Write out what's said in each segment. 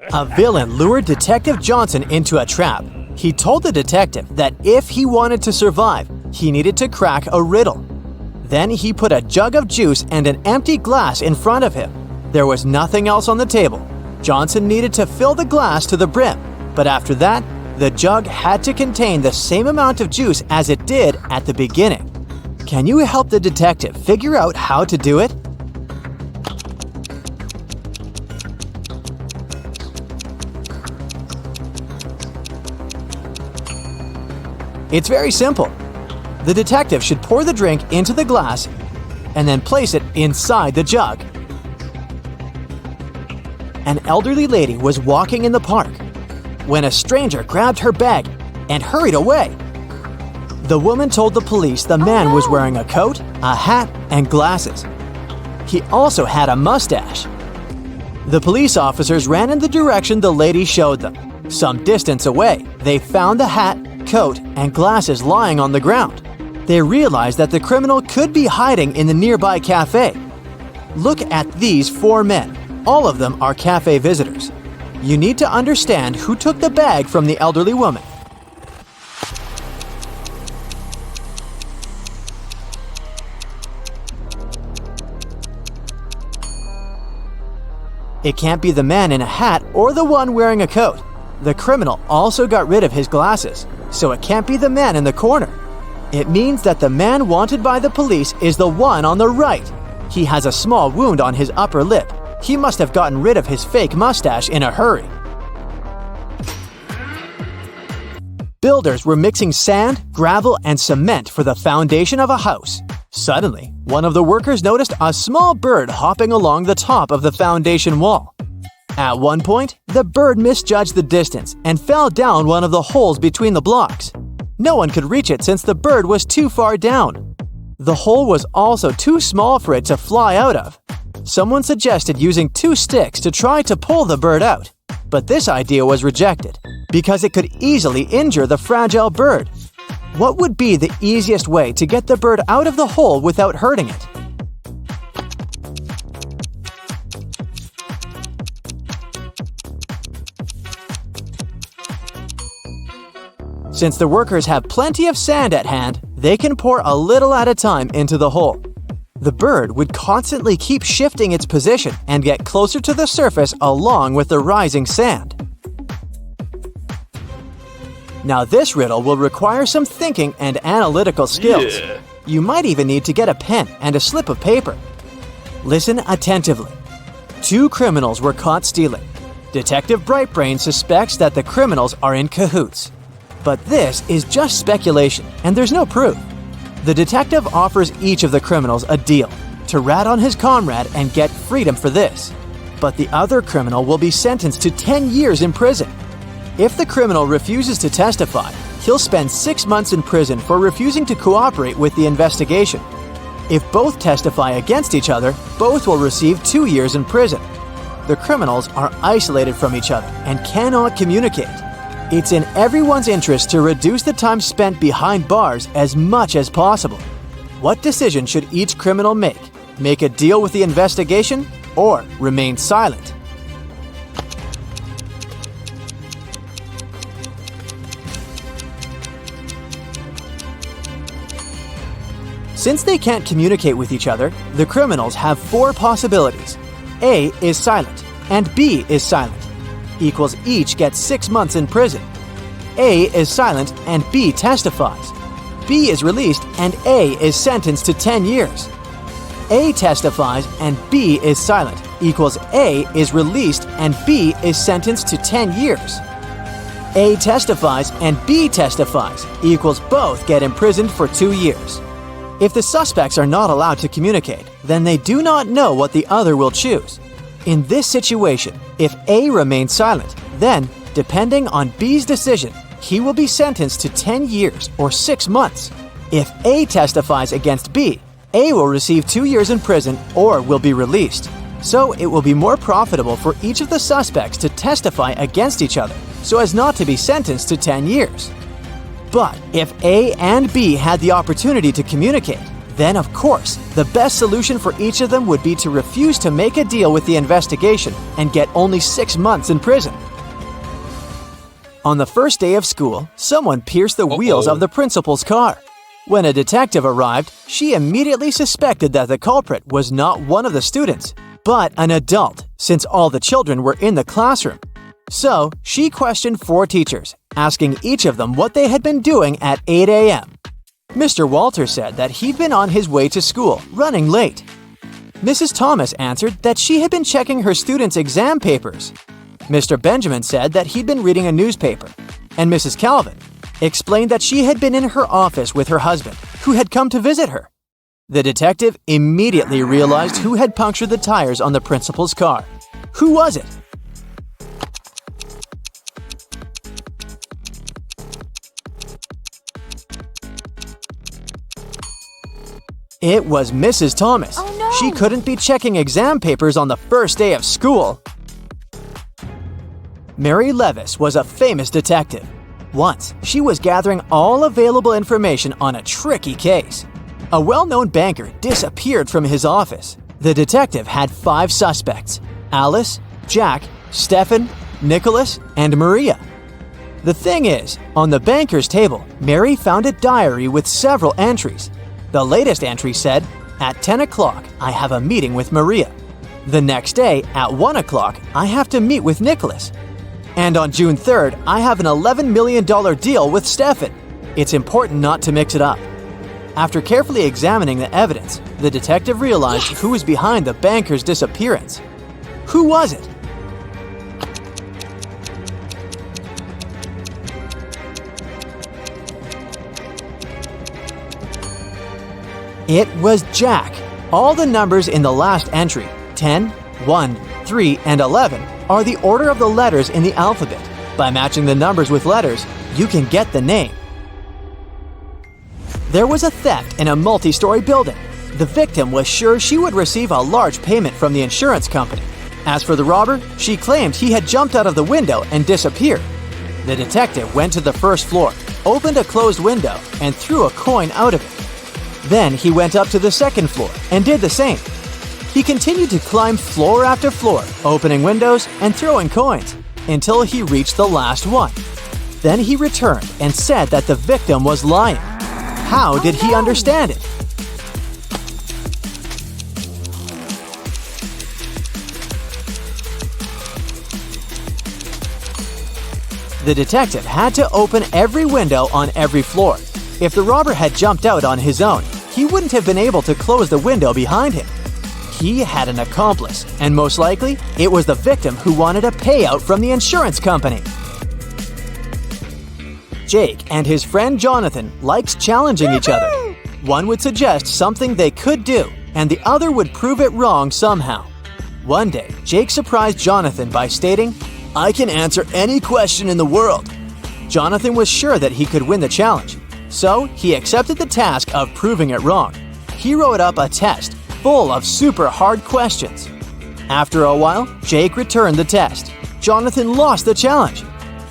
A villain lured Detective Johnson into a trap. He told the detective that if he wanted to survive, he needed to crack a riddle. Then he put a jug of juice and an empty glass in front of him. There was nothing else on the table. Johnson needed to fill the glass to the brim, but after that, the jug had to contain the same amount of juice as it did at the beginning. Can you help the detective figure out how to do it? It's very simple. The detective should pour the drink into the glass and then place it inside the jug. An elderly lady was walking in the park when a stranger grabbed her bag and hurried away. The woman told the police the man was wearing a coat, a hat, and glasses. He also had a mustache. The police officers ran in the direction the lady showed them. Some distance away, they found the hat, coat, and glasses lying on the ground. They realized that the criminal could be hiding in the nearby cafe. Look at these 4 men. All of them are cafe visitors. You need to understand who took the bag from the elderly woman. It can't be the man in a hat or the one wearing a coat. The criminal also got rid of his glasses, so it can't be the man in the corner. It means that the man wanted by the police is the one on the right. He has a small wound on his upper lip. He must have gotten rid of his fake mustache in a hurry. Builders were mixing sand, gravel, and cement for the foundation of a house. Suddenly, one of the workers noticed a small bird hopping along the top of the foundation wall. At one point, the bird misjudged the distance and fell down one of the holes between the blocks. No one could reach it since the bird was too far down. The hole was also too small for it to fly out of. Someone suggested using 2 sticks to try to pull the bird out, but this idea was rejected because it could easily injure the fragile bird. What would be the easiest way to get the bird out of the hole without hurting it? Since the workers have plenty of sand at hand, they can pour a little at a time into the hole. The bird would constantly keep shifting its position and get closer to the surface along with the rising sand. Now this riddle will require some thinking and analytical skills. You might even need to get a pen and a slip of paper. Listen attentively. 2 criminals were caught stealing. Detective Brightbrain suspects that the criminals are in cahoots. But this is just speculation, and there's no proof. The detective offers each of the criminals a deal to rat on his comrade and get freedom for this. But the other criminal will be sentenced to 10 years in prison. If the criminal refuses to testify, he'll spend 6 months in prison for refusing to cooperate with the investigation. If both testify against each other, both will receive 2 years in prison. The criminals are isolated from each other and cannot communicate. It's in everyone's interest to reduce the time spent behind bars as much as possible. What decision should each criminal make? Make a deal with the investigation or remain silent? Since they can't communicate with each other, the criminals have 4 possibilities. A is silent and B is silent. Equals each gets 6 months in prison. A is silent and B testifies. B is released and A is sentenced to 10 years. A testifies and B is silent equals A is released and B is sentenced to 10 years. A testifies and B testifies equals both get imprisoned for 2 years. If the suspects are not allowed to communicate, then they do not know what the other will choose. In this situation, if A remains silent, then, depending on B's decision, he will be sentenced to 10 years or 6 months. If A testifies against B, A will receive 2 years in prison or will be released. So it will be more profitable for each of the suspects to testify against each other so as not to be sentenced to 10 years. But if A and B had the opportunity to communicate, Then, of course, the best solution for each of them would be to refuse to make a deal with the investigation and get only 6 months in prison. On the first day of school, someone pierced the wheels of the principal's car. When a detective arrived, she immediately suspected that the culprit was not one of the students, but an adult, since all the children were in the classroom. So, she questioned 4 teachers, asking each of them what they had been doing at 8 a.m. Mr. Walter said that he'd been on his way to school, running late. Mrs. Thomas answered that she had been checking her students' exam papers. Mr. Benjamin said that he'd been reading a newspaper. And Mrs. Calvin explained that she had been in her office with her husband, who had come to visit her. The detective immediately realized who had punctured the tires on the principal's car. Who was it? It was Mrs. Thomas. Oh, no. She couldn't be checking exam papers on the first day of school. Mary Levis was a famous detective. Once, she was gathering all available information on a tricky case. A well-known banker disappeared from his office. The detective had 5 suspects: Alice, Jack, Stephen, Nicholas, and Maria. The thing is, on the banker's table, Mary found a diary with several entries. The latest entry said, "At 10 o'clock, I have a meeting with Maria. The next day, at 1 o'clock, I have to meet with Nicholas. And on June 3rd, I have an $11 million deal with Stefan. It's important not to mix it up." After carefully examining the evidence, the detective realized who was behind the banker's disappearance. Who was it? It was Jack. All the numbers in the last entry, 10, 1, 3, and 11, are the order of the letters in the alphabet. By matching the numbers with letters, you can get the name. There was a theft in a multi-story building. The victim was sure she would receive a large payment from the insurance company. As for the robber, she claimed he had jumped out of the window and disappeared. The detective went to the first floor, opened a closed window, and threw a coin out of it. Then he went up to the second floor and did the same. He continued to climb floor after floor, opening windows and throwing coins, until he reached the last one. Then he returned and said that the victim was lying. How did he understand it? The detective had to open every window on every floor. If the robber had jumped out on his own, he wouldn't have been able to close the window behind him. He had an accomplice, and most likely, it was the victim who wanted a payout from the insurance company. Jake and his friend Jonathan liked challenging each other. One would suggest something they could do, and the other would prove it wrong somehow. One day, Jake surprised Jonathan by stating, "I can answer any question in the world." Jonathan was sure that he could win the challenge, so he accepted the task of proving it wrong. He wrote up a test full of super hard questions. After a while, Jake returned the test. Jonathan lost the challenge.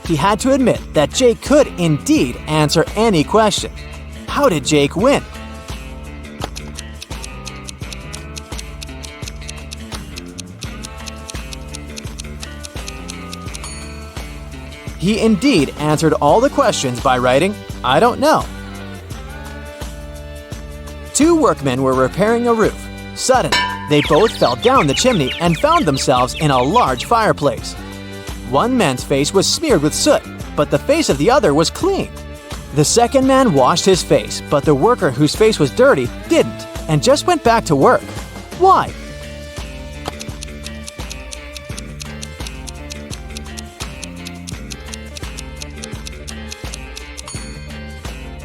He had to admit that Jake could indeed answer any question. How did Jake win? He indeed answered all the questions by writing, "I don't know." 2 workmen were repairing a roof. Suddenly, they both fell down the chimney and found themselves in a large fireplace. One man's face was smeared with soot, but the face of the other was clean. The second man washed his face, but the worker whose face was dirty didn't, and just went back to work. Why?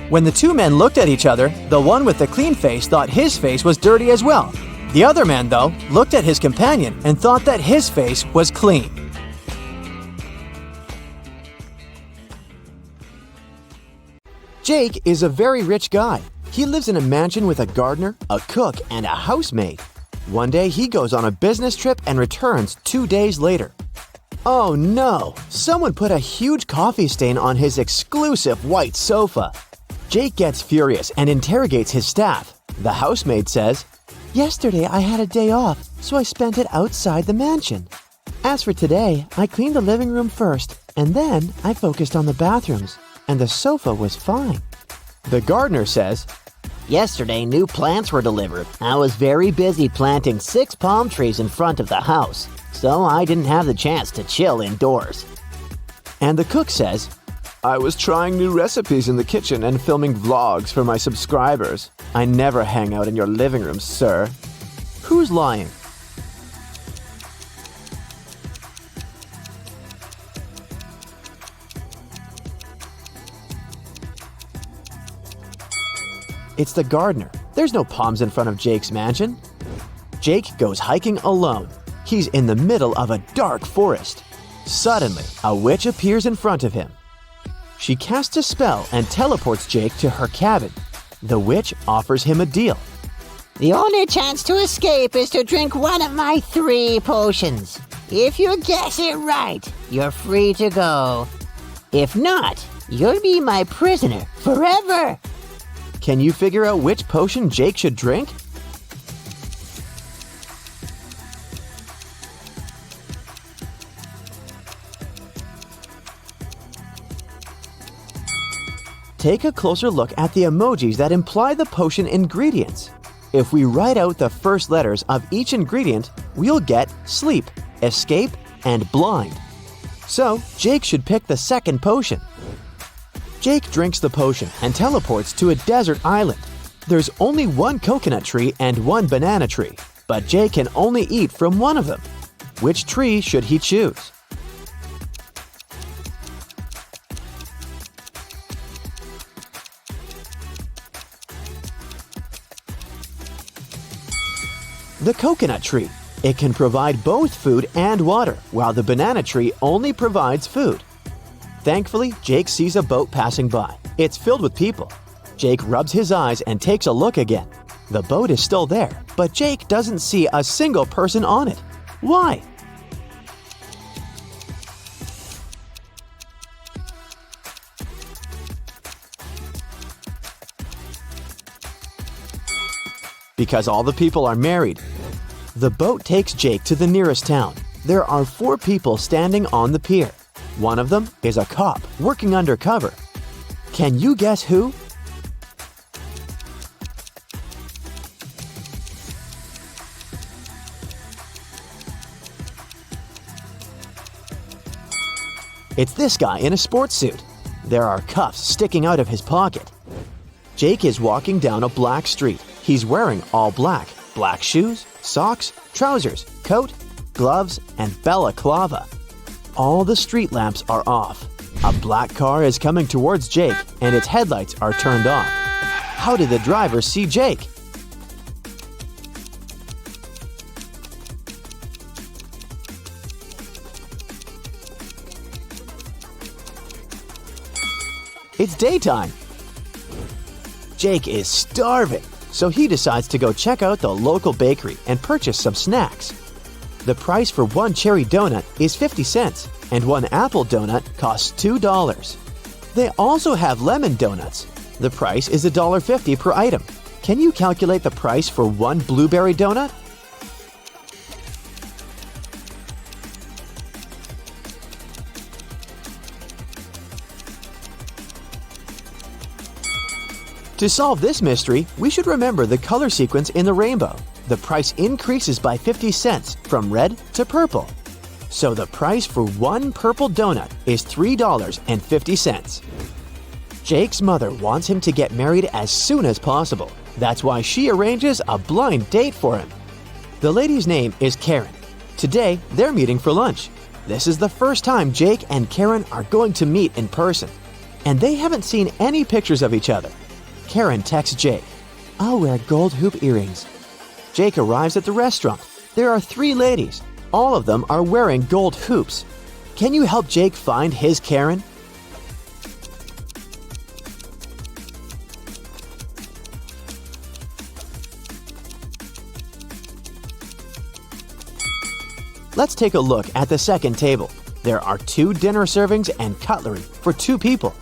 When the 2 men looked at each other, the one with the clean face thought his face was dirty as well. The other man, though, looked at his companion and thought that his face was clean. Jake is a very rich guy. He lives in a mansion with a gardener, a cook, and a housemaid. One day he goes on a business trip and returns 2 days later. Oh no! Someone put a huge coffee stain on his exclusive white sofa. Jake gets furious and interrogates his staff. The housemaid says, "Yesterday I had a day off, so I spent it outside the mansion. As for today, I cleaned the living room first, and then I focused on the bathrooms, and the sofa was fine." The gardener says, Yesterday, new plants were delivered. I was very busy planting 6 palm trees in front of the house, so I didn't have the chance to chill indoors. And the cook says, "I was trying new recipes in the kitchen and filming vlogs for my subscribers. I never hang out in your living room, sir." Who's lying? It's the gardener. There's no palms in front of Jake's mansion. Jake goes hiking alone. He's in the middle of a dark forest. Suddenly, a witch appears in front of him. She casts a spell and teleports Jake to her cabin. The witch offers him a deal. The only chance to escape is to drink one of my 3 potions. If you guess it right, you're free to go. If not, you'll be my prisoner forever. Can you figure out which potion Jake should drink? Take a closer look at the emojis that imply the potion ingredients. If we write out the first letters of each ingredient, we'll get sleep, escape, and blind. So, Jake should pick the second potion. Jake drinks the potion and teleports to a desert island. There's only 1 coconut tree and 1 banana tree, but Jake can only eat from one of them. Which tree should he choose? The coconut tree. It can provide both food and water, while the banana tree only provides food. Thankfully, Jake sees a boat passing by. It's filled with people. Jake rubs his eyes and takes a look again. The boat is still there, but Jake doesn't see a single person on it. Why? Because all the people are married. The boat takes Jake to the nearest town. There are 4 people standing on the pier. One of them is a cop working undercover. Can you guess who? It's this guy in a sports suit. There are cuffs sticking out of his pocket. Jake is walking down a black street. He's wearing all black. Black shoes, socks, trousers, coat, gloves, and balaclava. All the street lamps are off. A black car is coming towards Jake, and its headlights are turned off. How did the driver see Jake? It's daytime. Jake is starving, so he decides to go check out the local bakery and purchase some snacks. The price for 1 cherry donut is 50 cents, and 1 apple donut costs $2. They also have lemon donuts. The price is $1.50 per item. Can you calculate the price for 1 blueberry donut? To solve this mystery, we should remember the color sequence in the rainbow. The price increases by 50 cents from red to purple. So the price for 1 purple donut is $3.50. Jake's mother wants him to get married as soon as possible. That's why she arranges a blind date for him. The lady's name is Karen. Today, they're meeting for lunch. This is the first time Jake and Karen are going to meet in person. And they haven't seen any pictures of each other. Karen texts Jake, "I'll wear gold hoop earrings." Jake arrives at the restaurant. There are 3 ladies. All of them are wearing gold hoops. Can you help Jake find his Karen? Let's take a look at the second table. There are 2 dinner servings and cutlery for 2 people.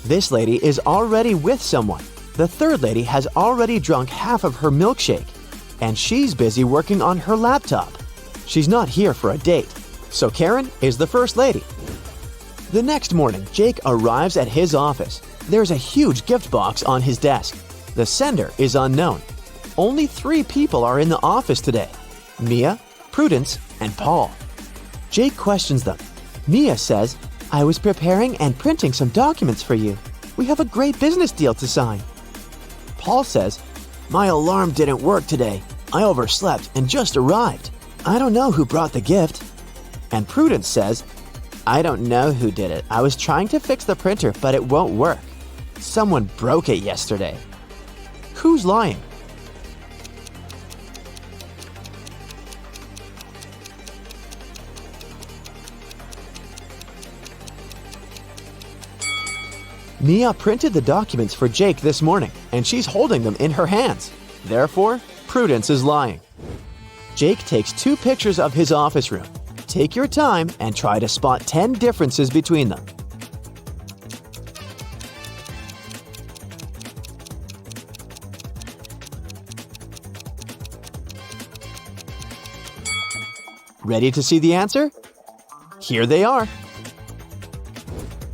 This lady is already with someone. The third lady has already drunk half of her milkshake, and she's busy working on her laptop. She's not here for a date, so Karen is the first lady. The next morning, Jake arrives at his office. There's a huge gift box on his desk. The sender is unknown. Only 3 people are in the office today: Mia, Prudence, and Paul. Jake questions them. Mia says, "I was preparing and printing some documents for you. We have a great business deal to sign." Paul says, "My alarm didn't work today. I overslept and just arrived. I don't know who brought the gift." And Prudence says, "I don't know who did it. I was trying to fix the printer, but it won't work. Someone broke it yesterday." Who's lying? Mia printed the documents for Jake this morning, and she's holding them in her hands. Therefore, Prudence is lying. Jake takes 2 pictures of his office room. Take your time and try to spot 10 differences between them. Ready to see the answer? Here they are.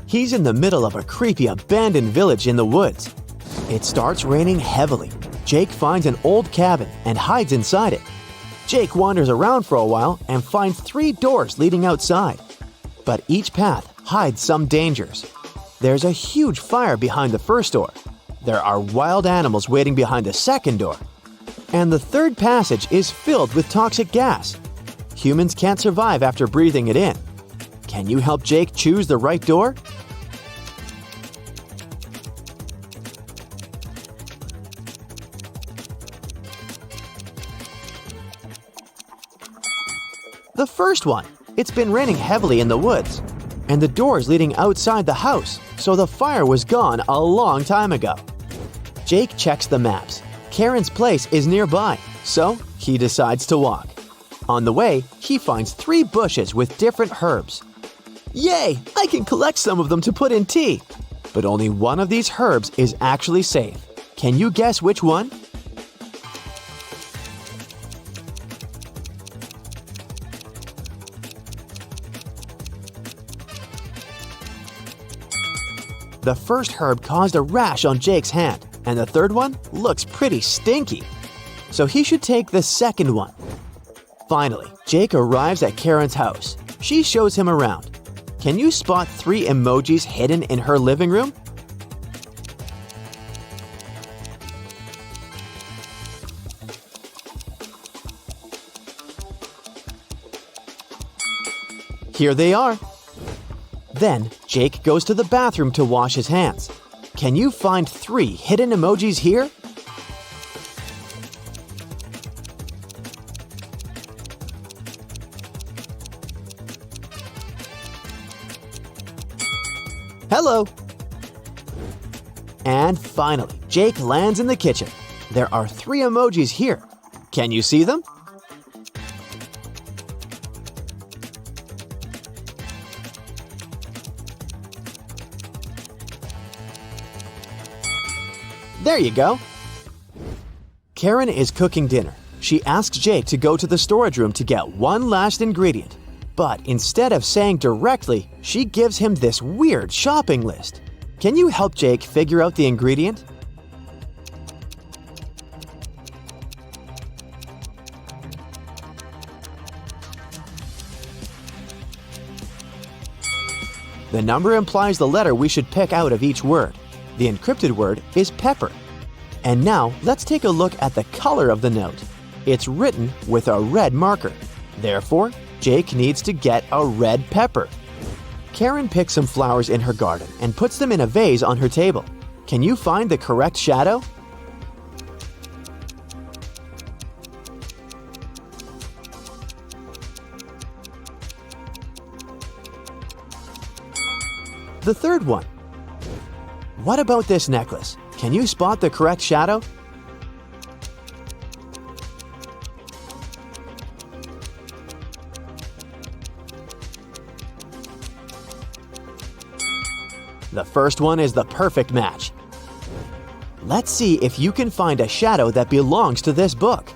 He's in the middle of a creepy abandoned village in the woods. It starts raining heavily. Jake finds an old cabin and hides inside it. Jake wanders around for a while and finds 3 doors leading outside. But each path hides some dangers. There's a huge fire behind the first door. There are wild animals waiting behind the second door. And the third passage is filled with toxic gas. Humans can't survive after breathing it in. Can you help Jake choose the right door? The first one. It's been raining heavily in the woods, and the door's leading outside the house, so the fire was gone a long time ago. Jake checks the maps. Karen's place is nearby, so he decides to walk. On the way, he finds 3 bushes with different herbs. Yay! I can collect some of them to put in tea! But only one of these herbs is actually safe. Can you guess which one? The first herb caused a rash on Jake's hand, and the third one looks pretty stinky. So he should take the second one. Finally, Jake arrives at Karen's house. She shows him around. Can you spot 3 emojis hidden in her living room? Here they are. Then, Jake goes to the bathroom to wash his hands. Can you find 3 hidden emojis here? Hello! And finally, Jake lands in the kitchen. There are 3 emojis here. Can you see them? There you go. Karen is cooking dinner. She asks Jake to go to the storage room to get one last ingredient. But instead of saying directly, she gives him this weird shopping list. Can you help Jake figure out the ingredient? The number implies the letter we should pick out of each word. The encrypted word is pepper. And now let's take a look at the color of the note. It's written with a red marker. Therefore, Jake needs to get a red pepper. Karen picks some flowers in her garden and puts them in a vase on her table. Can you find the correct shadow? The third one. What about this necklace? Can you spot the correct shadow? The first one is the perfect match. Let's see if you can find a shadow that belongs to this book.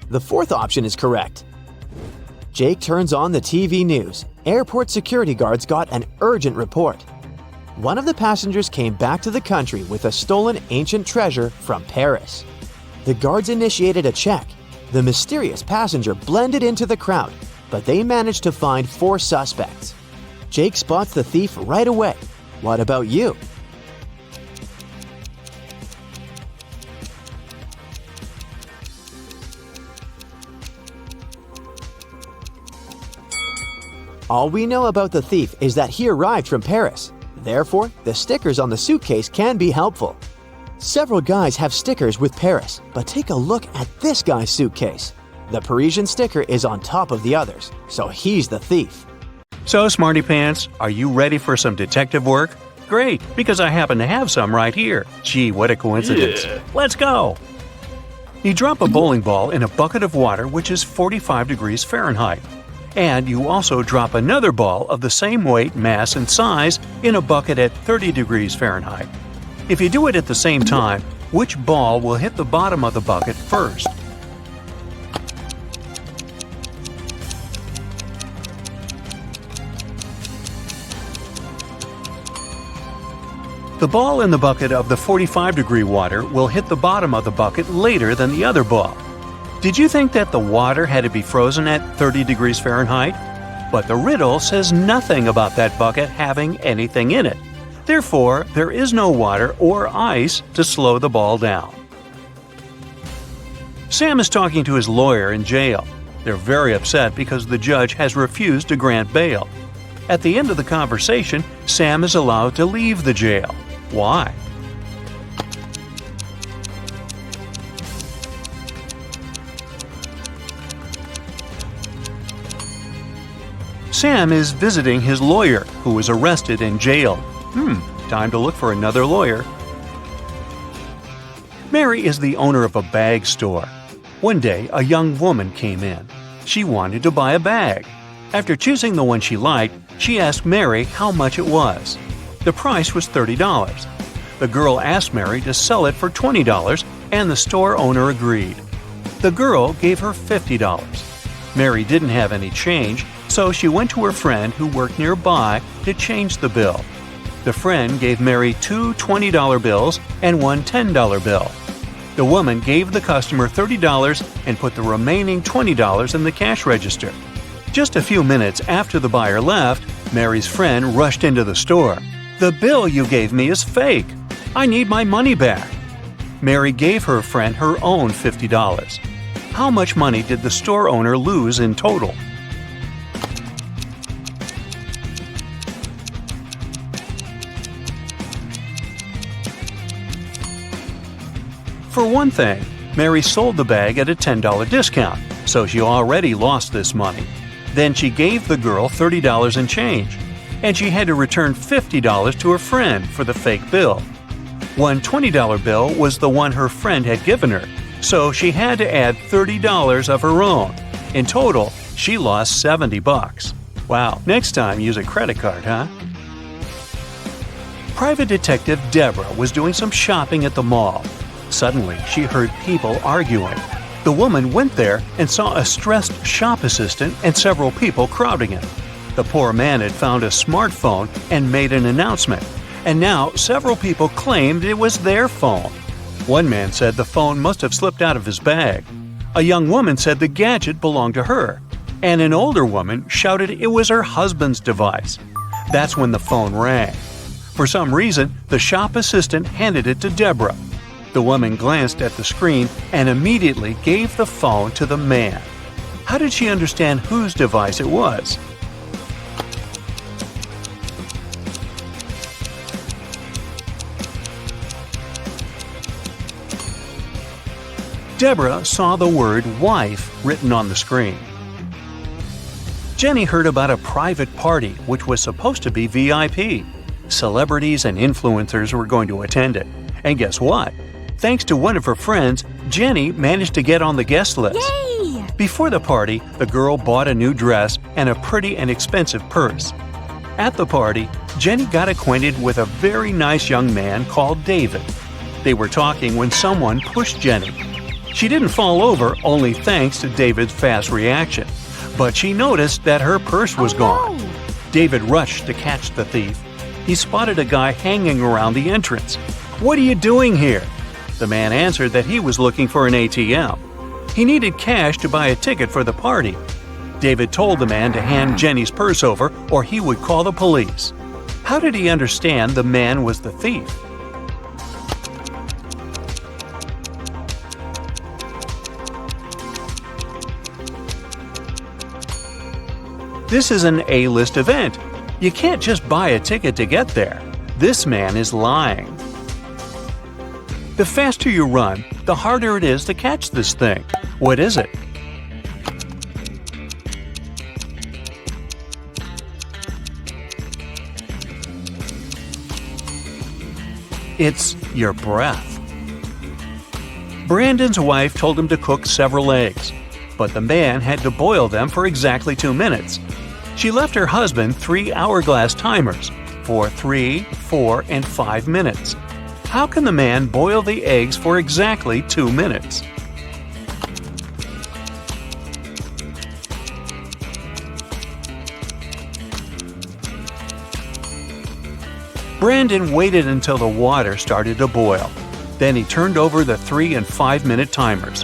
The fourth option is correct. Jake turns on the TV news. Airport security guards got an urgent report. One of the passengers came back to the country with a stolen ancient treasure from Paris. The guards initiated a check. The mysterious passenger blended into the crowd, but they managed to find 4 suspects. Jake spots the thief right away. What about you? All we know about the thief is that he arrived from Paris. Therefore, the stickers on the suitcase can be helpful. Several guys have stickers with Paris, but take a look at this guy's suitcase. The Parisian sticker is on top of the others, so he's the thief. So, Smarty Pants, are you ready for some detective work? Great, because I happen to have some right here. Gee, what a coincidence. Yeah. Let's go! You drop a bowling ball in a bucket of water which is 45 degrees Fahrenheit. And you also drop another ball of the same weight, mass, and size in a bucket at 30 degrees Fahrenheit. If you do it at the same time, which ball will hit the bottom of the bucket first? The ball in the bucket of the 45-degree water will hit the bottom of the bucket later than the other ball. Did you think that the water had to be frozen at 30 degrees Fahrenheit? But the riddle says nothing about that bucket having anything in it. Therefore, there is no water or ice to slow the ball down. Sam is talking to his lawyer in jail. They're very upset because the judge has refused to grant bail. At the end of the conversation, Sam is allowed to leave the jail. Why? Sam is visiting his lawyer, who was arrested and jailed. Time to look for another lawyer. Mary is the owner of a bag store. One day, a young woman came in. She wanted to buy a bag. After choosing the one she liked, she asked Mary how much it was. The price was $30. The girl asked Mary to sell it for $20, and the store owner agreed. The girl gave her $50. Mary didn't have any change, so she went to her friend who worked nearby to change the bill. The friend gave Mary 2 $20 bills and 1 $10 bill. The woman gave the customer $30 and put the remaining $20 in the cash register. Just a few minutes after the buyer left, Mary's friend rushed into the store. "The bill you gave me is fake. I need my money back." Mary gave her friend her own $50. How much money did the store owner lose in total? For one thing, Mary sold the bag at a $10 discount, so she already lost this money. Then she gave the girl $30 in change, and she had to return $50 to her friend for the fake bill. One $20 bill was the one her friend had given her, so she had to add $30 of her own. In total, she lost $70. Wow, next time use a credit card, huh? Private Detective Deborah was doing some shopping at the mall. Suddenly, she heard people arguing. The woman went there and saw a stressed shop assistant and several people crowding it. The poor man had found a smartphone and made an announcement, and now several people claimed it was their phone. One man said the phone must have slipped out of his bag. A young woman said the gadget belonged to her, and an older woman shouted it was her husband's device. That's when the phone rang. For some reason, the shop assistant handed it to Deborah. The woman glanced at the screen and immediately gave the phone to the man. How did she understand whose device it was? Deborah saw the word wife written on the screen. Jenny heard about a private party which was supposed to be VIP. Celebrities and influencers were going to attend it. And guess what? Thanks to one of her friends, Jenny managed to get on the guest list. Yay! Before the party, the girl bought a new dress and a pretty and expensive purse. At the party, Jenny got acquainted with a very nice young man called David. They were talking when someone pushed Jenny. She didn't fall over only thanks to David's fast reaction, but she noticed that her purse was gone. David rushed to catch the thief. He spotted a guy hanging around the entrance. "What are you doing here?" The man answered that he was looking for an ATM. He needed cash to buy a ticket for the party. David told the man to hand Jenny's purse over or he would call the police. How did he understand the man was the thief? This is an A-list event. You can't just buy a ticket to get there. This man is lying. The faster you run, the harder it is to catch this thing. What is it? It's your breath. Brandon's wife told him to cook several eggs, but the man had to boil them for exactly 2 minutes. She left her husband 3 hourglass timers for 3, 4, and 5 minutes. How can the man boil the eggs for exactly 2 minutes? Brandon waited until the water started to boil. Then he turned over the 3 and 5 minute timers.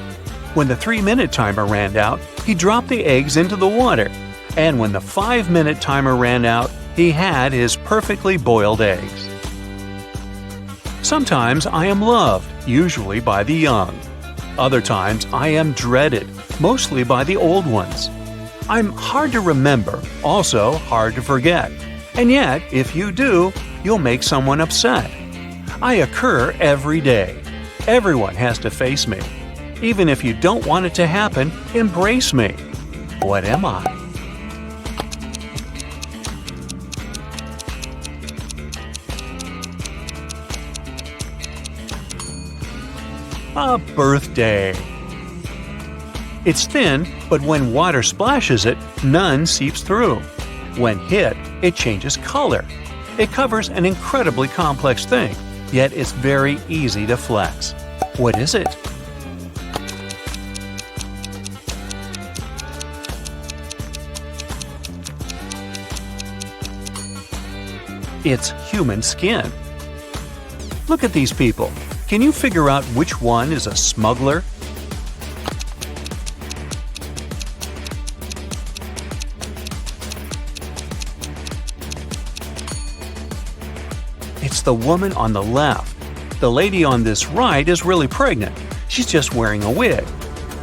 When the 3-minute timer ran out, he dropped the eggs into the water. And when the 5-minute timer ran out, he had his perfectly boiled eggs. Sometimes I am loved, usually by the young. Other times I am dreaded, mostly by the old ones. I'm hard to remember, also hard to forget. And yet, if you do, you'll make someone upset. I occur every day. Everyone has to face me. Even if you don't want it to happen, embrace me. What am I? A birthday. It's thin, but when water splashes it, none seeps through. When hit, it changes color. It covers an incredibly complex thing, yet it's very easy to flex. What is it? It's human skin. Look at these people. Can you figure out which one is a smuggler? It's the woman on the left. The lady on this right is really pregnant. She's just wearing a wig.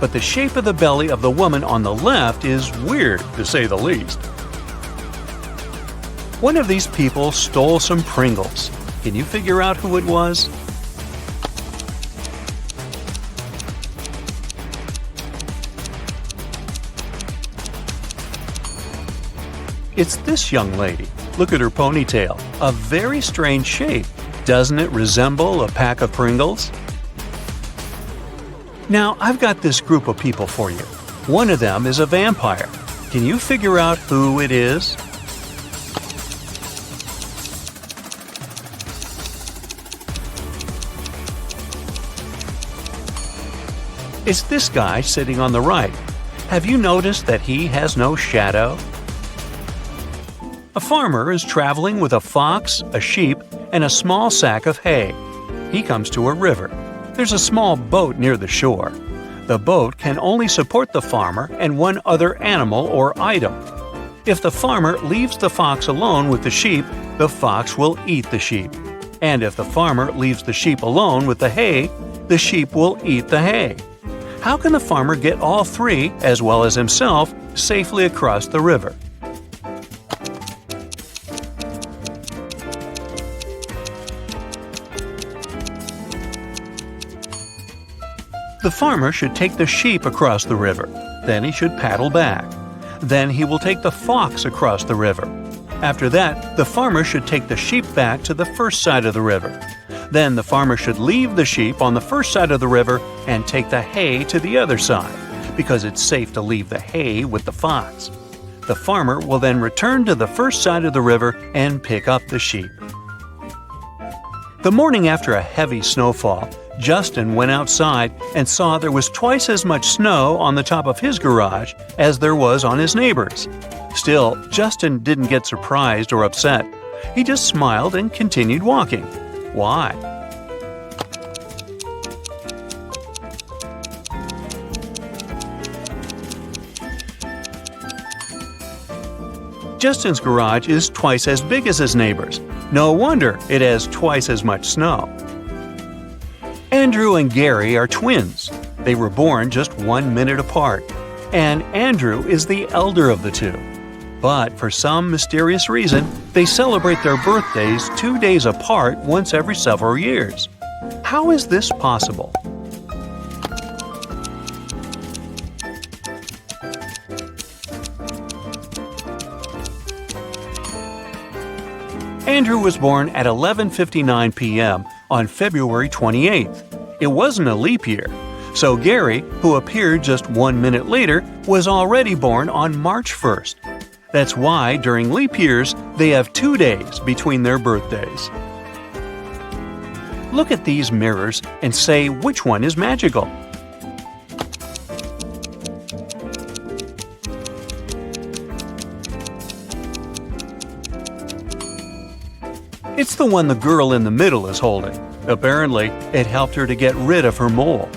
But the shape of the belly of the woman on the left is weird, to say the least. One of these people stole some Pringles. Can you figure out who it was? It's this young lady. Look at her ponytail. A very strange shape. Doesn't it resemble a pack of Pringles? Now, I've got this group of people for you. One of them is a vampire. Can you figure out who it is? It's this guy sitting on the right. Have you noticed that he has no shadow? A farmer is traveling with a fox, a sheep, and a small sack of hay. He comes to a river. There's a small boat near the shore. The boat can only support the farmer and one other animal or item. If the farmer leaves the fox alone with the sheep, the fox will eat the sheep. And if the farmer leaves the sheep alone with the hay, the sheep will eat the hay. How can the farmer get all three, as well as himself, safely across the river? The farmer should take the sheep across the river. Then he should paddle back. Then he will take the fox across the river. After that, the farmer should take the sheep back to the first side of the river. Then the farmer should leave the sheep on the first side of the river and take the hay to the other side. because it's safe to leave the hay with the fox. The farmer will then return to the first side of the river and pick up the sheep. The morning after a heavy snowfall, Justin went outside and saw there was twice as much snow on the top of his garage as there was on his neighbor's. Still, Justin didn't get surprised or upset. He just smiled and continued walking. Why? Justin's garage is twice as big as his neighbor's. No wonder it has twice as much snow. Andrew and Gary are twins. They were born just 1 minute apart, and Andrew is the elder of the two. But for some mysterious reason, they celebrate their birthdays 2 days apart once every several years. How is this possible? Andrew was born at 11:59 p.m. on February 28th. It wasn't a leap year, so Gary, who appeared just 1 minute later, was already born on March 1st. That's why during leap years, they have 2 days between their birthdays. Look at these mirrors and say which one is magical. It's the one the girl in the middle is holding. Apparently, it helped her to get rid of her mole.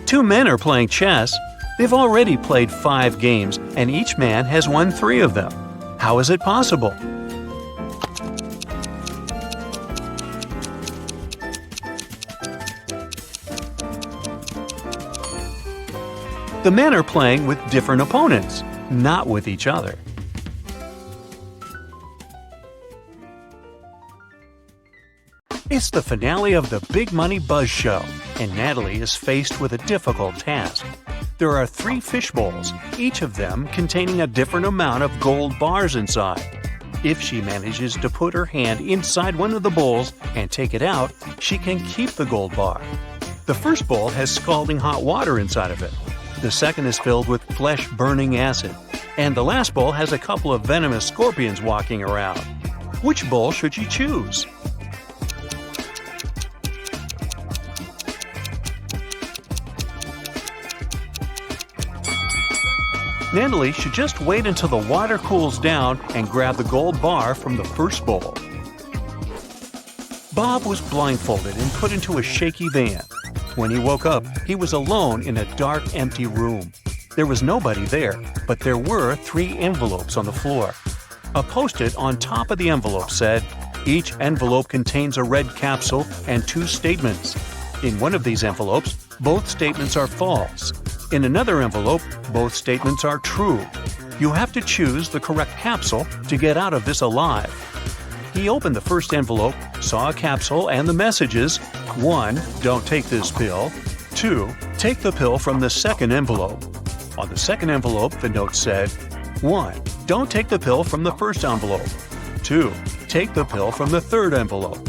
Two men are playing chess. They've already played 5 games, and each man has won 3 of them. How is it possible? The men are playing with different opponents, not with each other. It's the finale of the Big Money Buzz Show, and Natalie is faced with a difficult task. There are 3 fish bowls, each of them containing a different amount of gold bars inside. If she manages to put her hand inside one of the bowls and take it out, she can keep the gold bar. The first bowl has scalding hot water inside of it. The second is filled with flesh-burning acid. And the last bowl has a couple of venomous scorpions walking around. Which bowl should she choose? Natalie should just wait until the water cools down and grab the gold bar from the first bowl. Bob was blindfolded and put into a shaky van. When he woke up, he was alone in a dark, empty room. There was nobody there, but there were 3 envelopes on the floor. A Post-it on top of the envelope said, "Each envelope contains a red capsule and 2 statements. In one of these envelopes, both statements are false. In another envelope, both statements are true. You have to choose the correct capsule to get out of this alive." He opened the first envelope, saw a capsule and the messages: 1. Don't take this pill. 2. Take the pill from the second envelope. On the second envelope, the note said: 1. Don't take the pill from the first envelope. 2. Take the pill from the third envelope.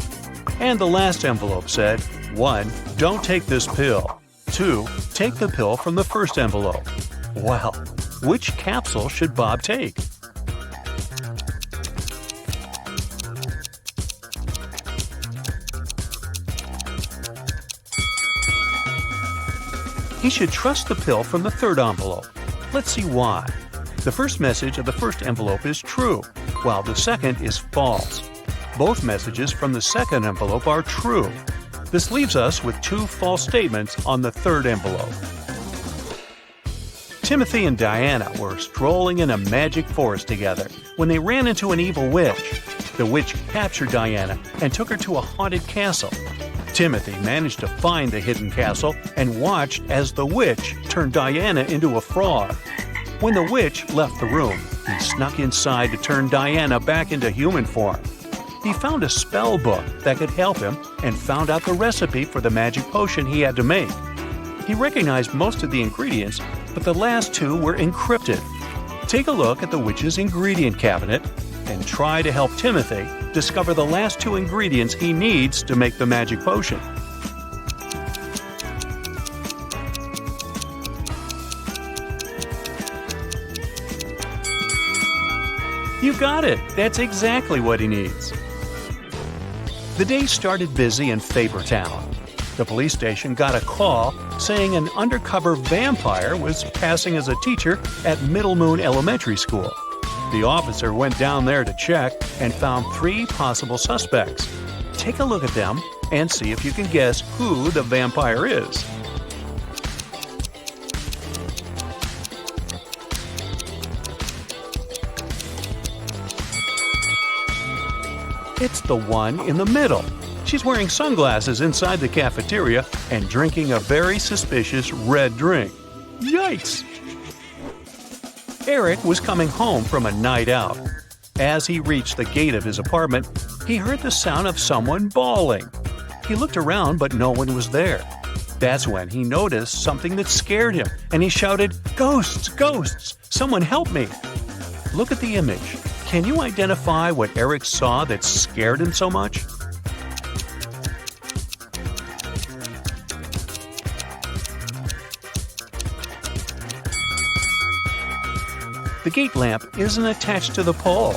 And the last envelope said: 1. Don't take this pill. 2. Take the pill from the first envelope. Well, which capsule should Bob take? He should trust the pill from the third envelope. Let's see why. The first message of the first envelope is true, while the second is false. Both messages from the second envelope are true. This leaves us with 2 false statements on the third envelope. Timothy and Diana were strolling in a magic forest together when they ran into an evil witch. The witch captured Diana and took her to a haunted castle. Timothy managed to find the hidden castle and watched as the witch turned Diana into a frog. When the witch left the room, he snuck inside to turn Diana back into human form. He found a spell book that could help him and found out the recipe for the magic potion he had to make. He recognized most of the ingredients, but the last 2 were encrypted. Take a look at the witch's ingredient cabinet and try to help Timothy discover the last 2 ingredients he needs to make the magic potion. You got it! That's exactly what he needs. The day started busy in Faber Town. The police station got a call saying an undercover vampire was passing as a teacher at Middle Moon Elementary School. The officer went down there to check and found 3 possible suspects. Take a look at them and see if you can guess who the vampire is. It's the one in the middle. She's wearing sunglasses inside the cafeteria and drinking a very suspicious red drink. Yikes! Eric was coming home from a night out. As he reached the gate of his apartment, he heard the sound of someone bawling. He looked around, but no one was there. That's when he noticed something that scared him, and he shouted, "Ghosts! Ghosts! Someone help me!" Look at the image. Can you identify what Eric saw that scared him so much? The gate lamp isn't attached to the pole.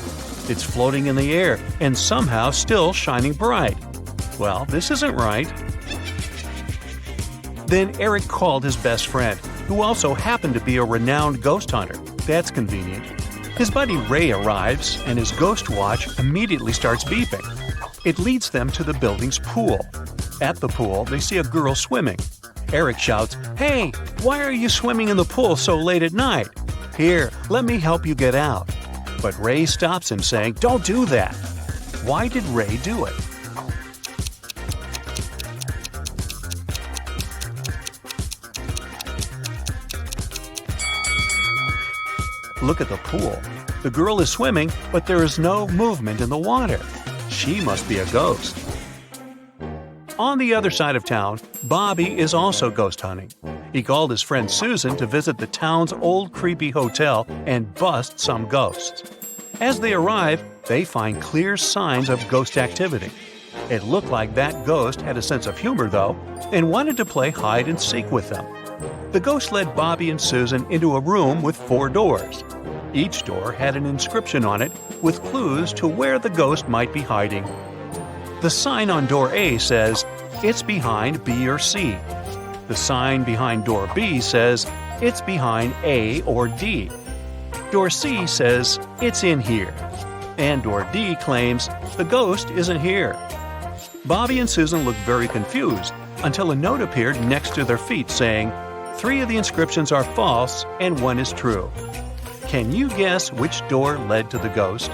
It's floating in the air and somehow still shining bright. Well, this isn't right. Then Eric called his best friend, who also happened to be a renowned ghost hunter. That's convenient. His buddy Ray arrives, and his ghost watch immediately starts beeping. It leads them to the building's pool. At the pool, they see a girl swimming. Eric shouts, "Hey, why are you swimming in the pool so late at night? Here, let me help you get out." But Ray stops him, saying, "Don't do that." Why did Ray do it? Look at the pool. The girl is swimming, but there is no movement in the water. She must be a ghost. On the other side of town, Bobby is also ghost hunting. He called his friend Susan to visit the town's old creepy hotel and bust some ghosts. As they arrive, they find clear signs of ghost activity. It looked like that ghost had a sense of humor, though, and wanted to play hide and seek with them. The ghost led Bobby and Susan into a room with 4 doors. Each door had an inscription on it with clues to where the ghost might be hiding. The sign on door A says, "It's behind B or C." The sign behind door B says, "It's behind A or D." Door C says, "It's in here." And door D claims, "The ghost isn't here." Bobby and Susan looked very confused until a note appeared next to their feet saying, "3 of the inscriptions are false and 1 is true." Can you guess which door led to the ghost?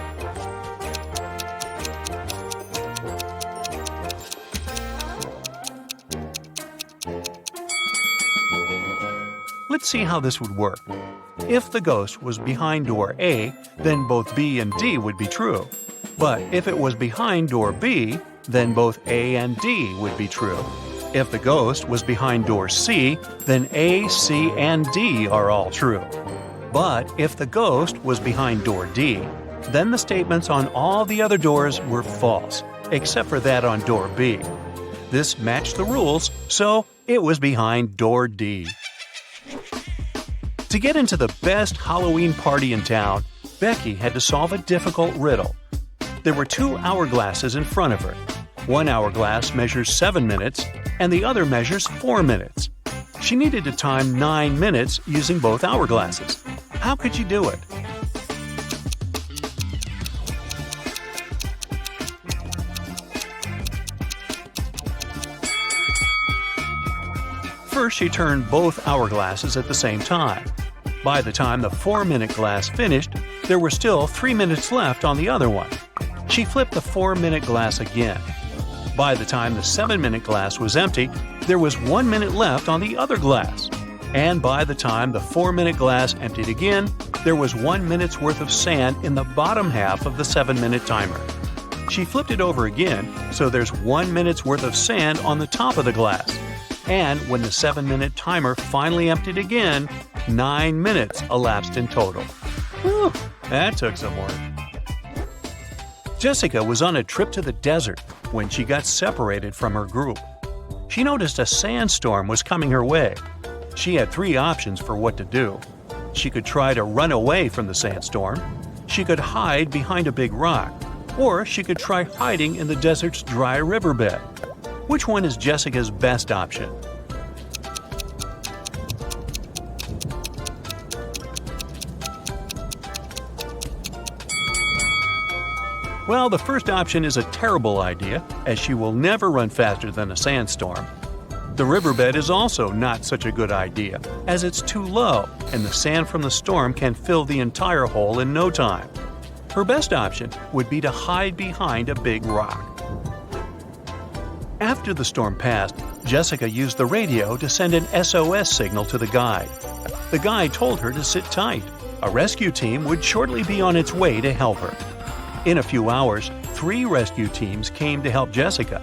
Let's see how this would work. If the ghost was behind door A, then both B and D would be true. But if it was behind door B, then both A and D would be true. If the ghost was behind door C, then A, C, and D are all true. But if the ghost was behind door D, then the statements on all the other doors were false, except for that on door B. This matched the rules, so it was behind door D. To get into the best Halloween party in town, Becky had to solve a difficult riddle. There were 2 hourglasses in front of her. One hourglass measures 7 minutes, and the other measures 4 minutes. She needed to time 9 minutes using both hourglasses. How could you do it? First, she turned both hourglasses at the same time. By the time the 4-minute glass finished, there were still 3 minutes left on the other one. She flipped the 4-minute glass again. By the time the 7-minute glass was empty, there was 1 minute left on the other glass. And by the time the 4-minute glass emptied again, there was 1 minute's worth of sand in the bottom half of the 7-minute timer. She flipped it over again, so there's 1 minute's worth of sand on the top of the glass. And when the 7-minute timer finally emptied again, 9 minutes elapsed in total. Whew, that took some work. Jessica was on a trip to the desert when she got separated from her group. She noticed a sandstorm was coming her way. She had 3 options for what to do. She could try to run away from the sandstorm. she could hide behind a big rock, or she could try hiding in the desert's dry riverbed. Which one is Jessica's best option? Well, the first option is a terrible idea, as she will never run faster than a sandstorm. The riverbed is also not such a good idea, as it's too low, and the sand from the storm can fill the entire hole in no time. Her best option would be to hide behind a big rock. After the storm passed, Jessica used the radio to send an SOS signal to the guide. The guide told her to sit tight. A rescue team would shortly be on its way to help her. In a few hours, 3 rescue teams came to help Jessica.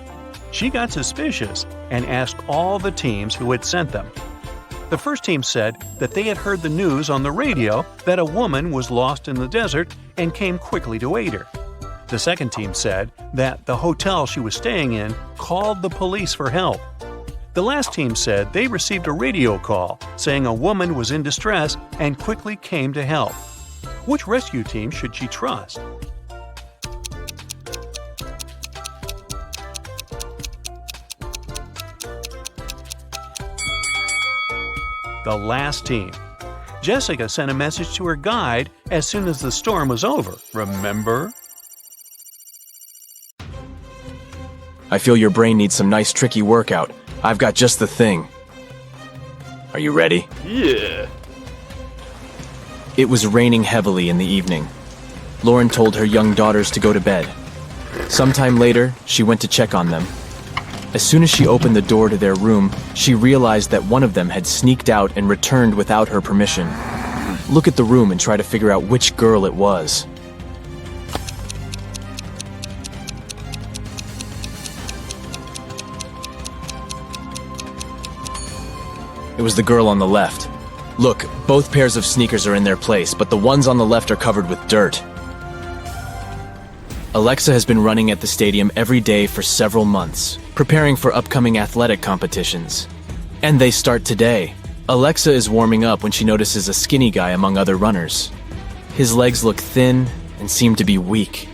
She got suspicious and asked all the teams who had sent them. The first team said that they had heard the news on the radio that a woman was lost in the desert and came quickly to aid her. The second team said that the hotel she was staying in called the police for help. The last team said they received a radio call saying a woman was in distress and quickly came to help. Which rescue team should she trust? The last team. Jessica sent a message to her guide as soon as the storm was over, remember? I feel your brain needs some nice tricky workout. I've got just the thing. Are you ready? Yeah. It was raining heavily in the evening. Lauren told her young daughters to go to bed. Sometime later, she went to check on them. As soon as she opened the door to their room, she realized that one of them had sneaked out and returned without her permission. Look at the room and try to figure out which girl it was. It was the girl on the left. Look, both pairs of sneakers are in their place, but the ones on the left are covered with dirt. Alexa has been running at the stadium every day for several months, preparing for upcoming athletic competitions. And they start today. Alexa is warming up when she notices a skinny guy among other runners. His legs look thin and seem to be weak.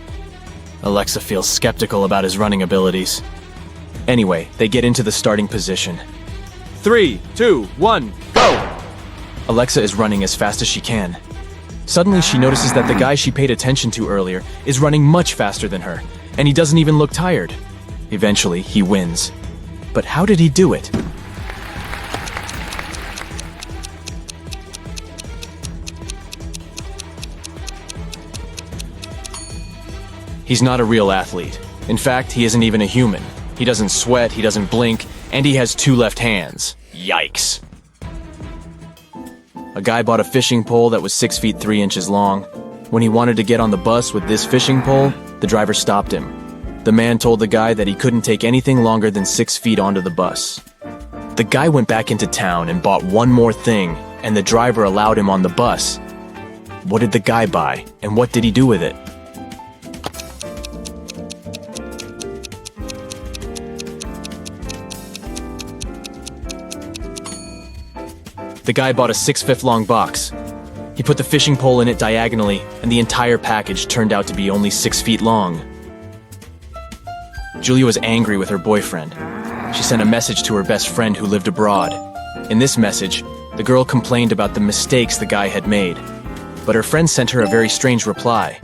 Alexa feels skeptical about his running abilities. Anyway, they get into the starting position. 3, 2, 1, go! Alexa is running as fast as she can. Suddenly, she notices that the guy she paid attention to earlier is running much faster than her, and he doesn't even look tired. Eventually, he wins. But how did he do it? He's not a real athlete. In fact, he isn't even a human. He doesn't sweat, he doesn't blink, and he has 2 left hands. Yikes. A guy bought a fishing pole that was 6 feet 3 inches long. When he wanted to get on the bus with this fishing pole, the driver stopped him. The man told the guy that he couldn't take anything longer than 6 feet onto the bus. The guy went back into town and bought one more thing, and the driver allowed him on the bus. What did the guy buy, and what did he do with it? The guy bought a 6-foot long box. He put the fishing pole in it diagonally, and the entire package turned out to be only 6 feet long. Julia was angry with her boyfriend. She sent a message to her best friend who lived abroad. In this message, the girl complained about the mistakes the guy had made. But her friend sent her a very strange reply.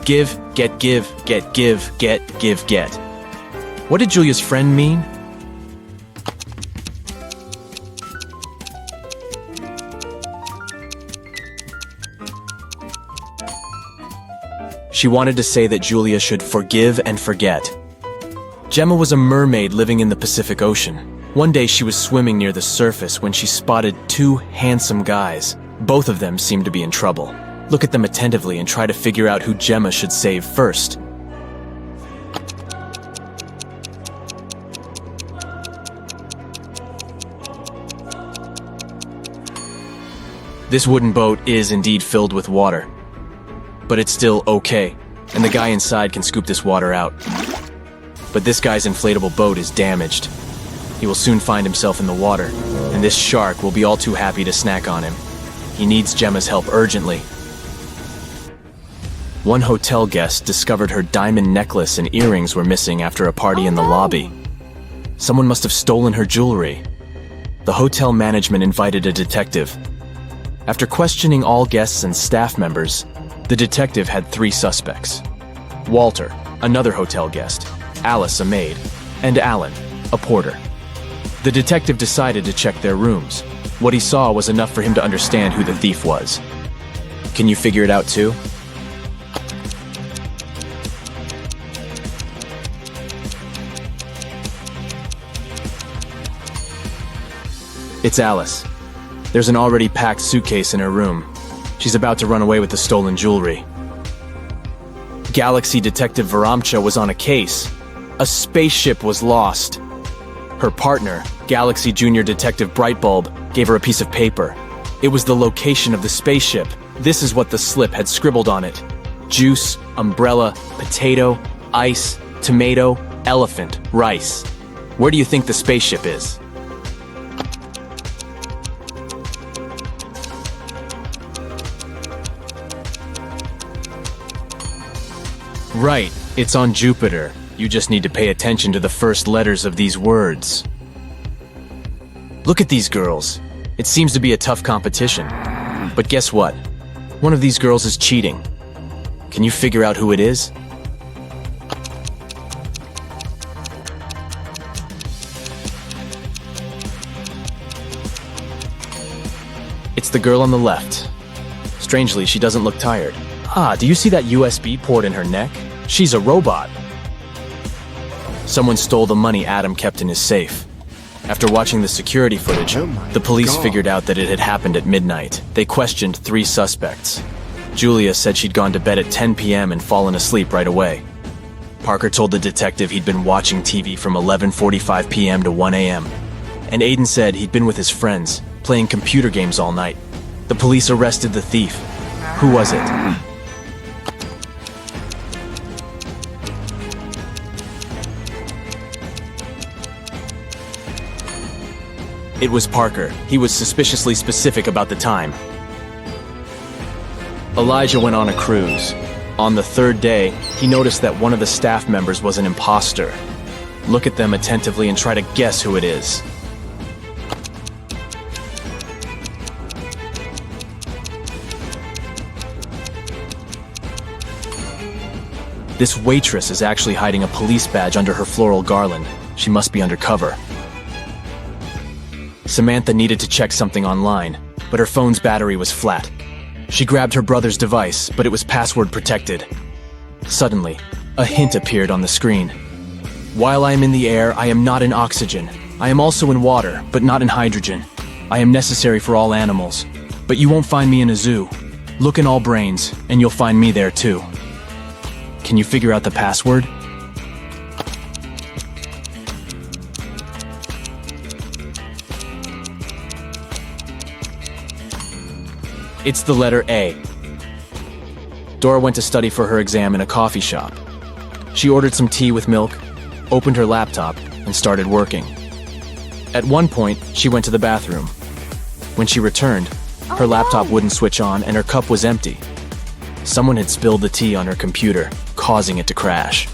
Give, get, give, get, give, get, give, get. What did Julia's friend mean? She wanted to say that Julia should forgive and forget. Gemma was a mermaid living in the Pacific Ocean. One day she was swimming near the surface when she spotted 2 handsome guys. Both of them seemed to be in trouble. Look at them attentively and try to figure out who Gemma should save first. This wooden boat is indeed filled with water. But it's still okay, and the guy inside can scoop this water out. But this guy's inflatable boat is damaged. He will soon find himself in the water, and this shark will be all too happy to snack on him. He needs Gemma's help urgently. One hotel guest discovered her diamond necklace and earrings were missing after a party in the lobby. Someone must have stolen her jewelry. The hotel management invited a detective. After questioning all guests and staff members, the detective had 3 suspects: Walter, another hotel guest, Alice, a maid, and Alan, a porter. The detective decided to check their rooms. What he saw was enough for him to understand who the thief was. Can you figure it out too? It's Alice. There's an already packed suitcase in her room. She's about to run away with the stolen jewelry. Galaxy Detective Varamcha was on a case. A spaceship was lost. Her partner, Galaxy Junior Detective Brightbulb, gave her a piece of paper. It was the location of the spaceship. This is what the slip had scribbled on it: juice, umbrella, potato, ice, tomato, elephant, rice. Where do you think the spaceship is? Right, it's on Jupiter. You just need to pay attention to the first letters of these words. Look at these girls. It seems to be a tough competition. But guess what? One of these girls is cheating. Can you figure out who it is? It's the girl on the left. Strangely, she doesn't look tired. Ah, do you see that USB port in her neck? She's a robot. Someone stole the money Adam kept in his safe. After watching the security footage, the police figured out that it had happened at midnight. They questioned 3 suspects. Julia said she'd gone to bed at 10 p.m. and fallen asleep right away. Parker told the detective he'd been watching TV from 11:45 p.m. to 1 a.m. And Aiden said he'd been with his friends, playing computer games all night. The police arrested the thief. Who was it? It was Parker. He was suspiciously specific about the time. Elijah went on a cruise. On the 3rd day, he noticed that one of the staff members was an imposter. Look at them attentively and try to guess who it is. This waitress is actually hiding a police badge under her floral garland. She must be undercover. Samantha needed to check something online, but her phone's battery was flat. She grabbed her brother's device, but it was password protected. Suddenly, a hint appeared on the screen. While I am in the air, I am not in oxygen. I am also in water, but not in hydrogen. I am necessary for all animals, but you won't find me in a zoo. Look in all brains, and you'll find me there too. Can you figure out the password? It's the letter A. Dora went to study for her exam in a coffee shop. She ordered some tea with milk, opened her laptop, and started working. At one point, she went to the bathroom. When she returned, her laptop wouldn't switch on and her cup was empty. Someone had spilled the tea on her computer, causing it to crash.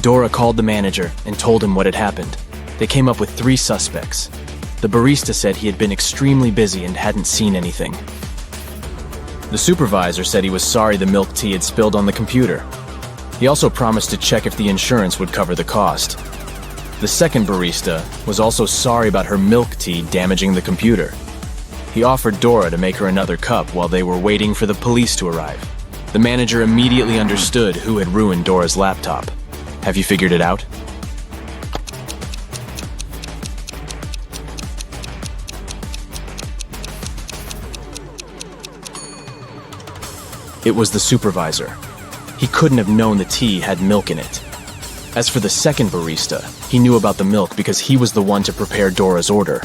Dora called the manager and told him what had happened. They came up with 3 suspects. The barista said he had been extremely busy and hadn't seen anything. The supervisor said he was sorry the milk tea had spilled on the computer. He also promised to check if the insurance would cover the cost. The second barista was also sorry about her milk tea damaging the computer. He offered Dora to make her another cup while they were waiting for the police to arrive. The manager immediately understood who had ruined Dora's laptop. Have you figured it out? It was the supervisor. He couldn't have known the tea had milk in it. As for the second barista, he knew about the milk because he was the one to prepare Dora's order.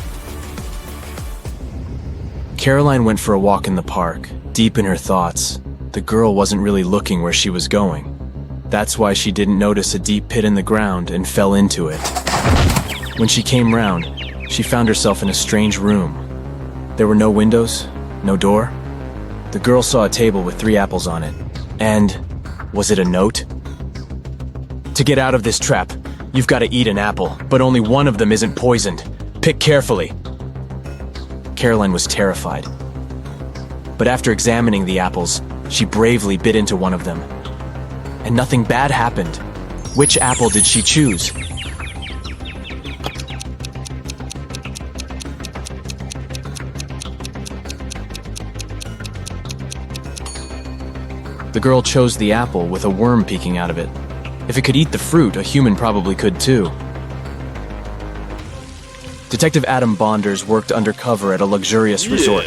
Caroline went for a walk in the park, deep in her thoughts. The girl wasn't really looking where she was going. That's why she didn't notice a deep pit in the ground and fell into it. When she came round, she found herself in a strange room. There were no windows, no door. The girl saw a table with 3 apples on it. And was it a note? To get out of this trap, you've got to eat an apple, but only one of them isn't poisoned. Pick carefully. Caroline was terrified. But after examining the apples, she bravely bit into one of them. And nothing bad happened. Which apple did she choose? The girl chose the apple with a worm peeking out of it. If it could eat the fruit, a human probably could too. Detective Adam Bonders worked undercover at a luxurious resort.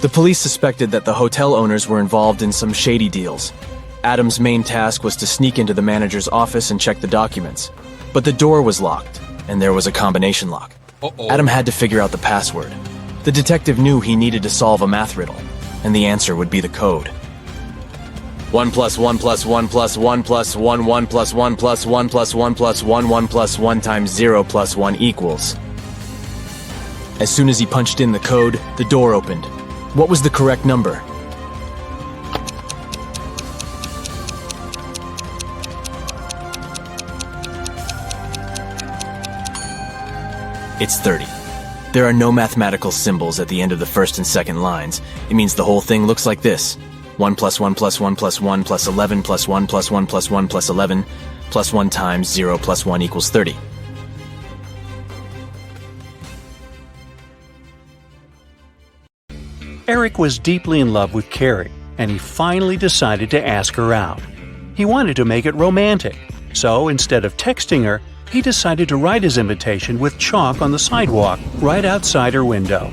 The police suspected that the hotel owners were involved in some shady deals. Adam's main task was to sneak into the manager's office and check the documents. But the door was locked, and there was a combination lock. Adam had to figure out the password. The detective knew he needed to solve a math riddle, and the answer would be the code. 1 plus 1 plus 1 plus 1 plus 1 1 plus 1 plus 1 plus 1 plus 1 1 plus 1 times 0 plus 1 equals. As soon as he punched in the code, the door opened. What was the correct number? It's 30. There are no mathematical symbols at the end of the first and second lines. It means the whole thing looks like this. 1 plus 1 plus 1 plus 1 plus 11 plus 1 plus 1 plus 1 plus 11 plus 1 times 0 plus 1 equals 30. Eric was deeply in love with Carrie, and he finally decided to ask her out. He wanted to make it romantic, so instead of texting her, he decided to write his invitation with chalk on the sidewalk right outside her window.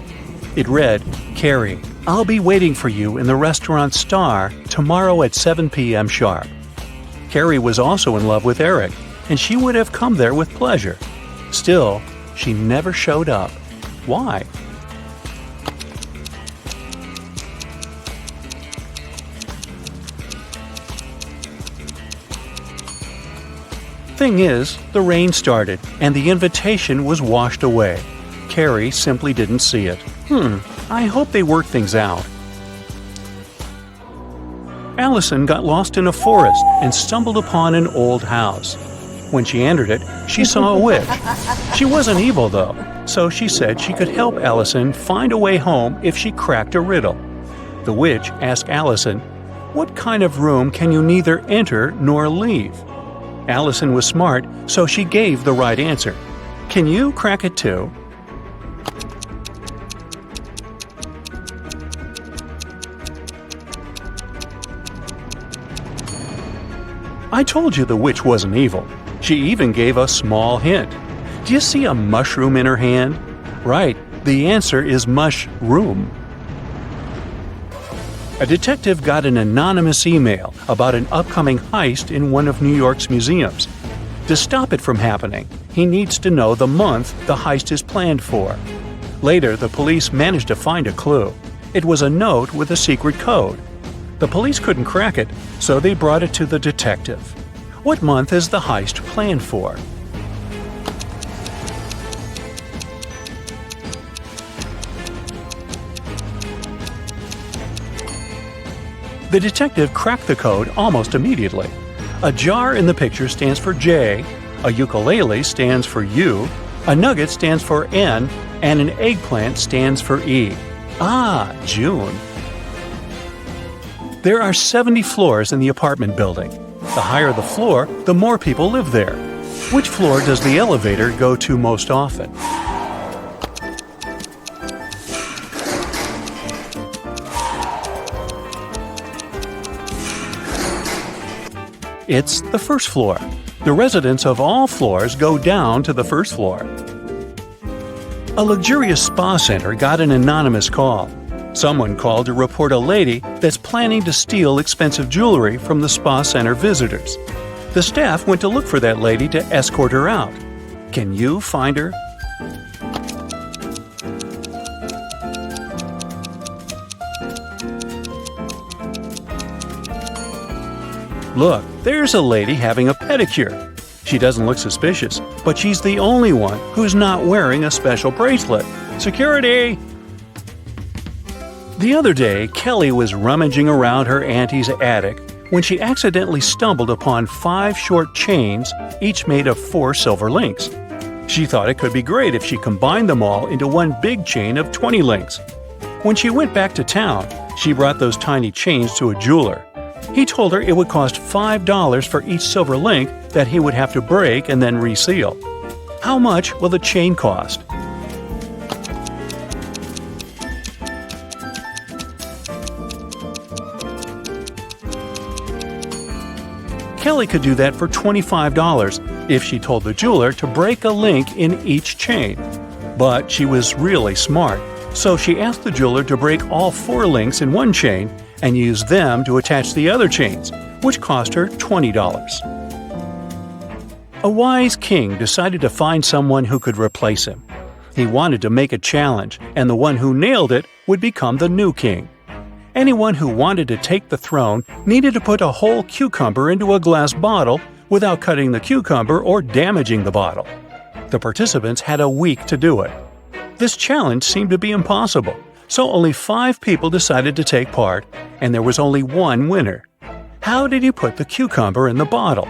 It read, "Carrie, I'll be waiting for you in the restaurant Star tomorrow at 7 p.m. sharp." Carrie was also in love with Eric, and she would have come there with pleasure. Still, she never showed up. Why? Thing is, the rain started, and the invitation was washed away. Carrie simply didn't see it. I hope they work things out. Allison got lost in a forest and stumbled upon an old house. When she entered it, she saw a witch. She wasn't evil, though, so she said she could help Allison find a way home if she cracked a riddle. The witch asked Allison, "What kind of room can you neither enter nor leave?" Allison was smart, so she gave the right answer. Can you crack it too? I told you the witch wasn't evil. She even gave a small hint. Do you see a mushroom in her hand? Right, the answer is mushroom. A detective got an anonymous email about an upcoming heist in one of New York's museums. To stop it from happening, he needs to know the month the heist is planned for. Later, the police managed to find a clue. It was a note with a secret code. The police couldn't crack it, so they brought it to the detective. What month is the heist planned for? The detective cracked the code almost immediately. A jar in the picture stands for J, a ukulele stands for U, a nugget stands for N, and an eggplant stands for E. Ah, June. There are 70 floors in the apartment building. The higher the floor, the more people live there. Which floor does the elevator go to most often? It's the first floor. The residents of all floors go down to the first floor. A luxurious spa center got an anonymous call. Someone called to report a lady that's planning to steal expensive jewelry from the spa center visitors. The staff went to look for that lady to escort her out. Can you find her? Look, there's a lady having a pedicure. She doesn't look suspicious, but she's the only one who's not wearing a special bracelet. Security! The other day, Kelly was rummaging around her auntie's attic when she accidentally stumbled upon 5 short chains, each made of 4 silver links. She thought it could be great if she combined them all into one big chain of 20 links. When she went back to town, she brought those tiny chains to a jeweler. He told her it would cost $5 for each silver link that he would have to break and then reseal. How much will the chain cost? Kelly could do that for $25 if she told the jeweler to break a link in each chain. But she was really smart, so she asked the jeweler to break all 4 links in one chain and use them to attach the other chains, which cost her $20. A wise king decided to find someone who could replace him. He wanted to make a challenge, and the one who nailed it would become the new king. Anyone who wanted to take the throne needed to put a whole cucumber into a glass bottle without cutting the cucumber or damaging the bottle. The participants had a week to do it. This challenge seemed to be impossible, so only 5 people decided to take part, and there was only one winner. How did he put the cucumber in the bottle?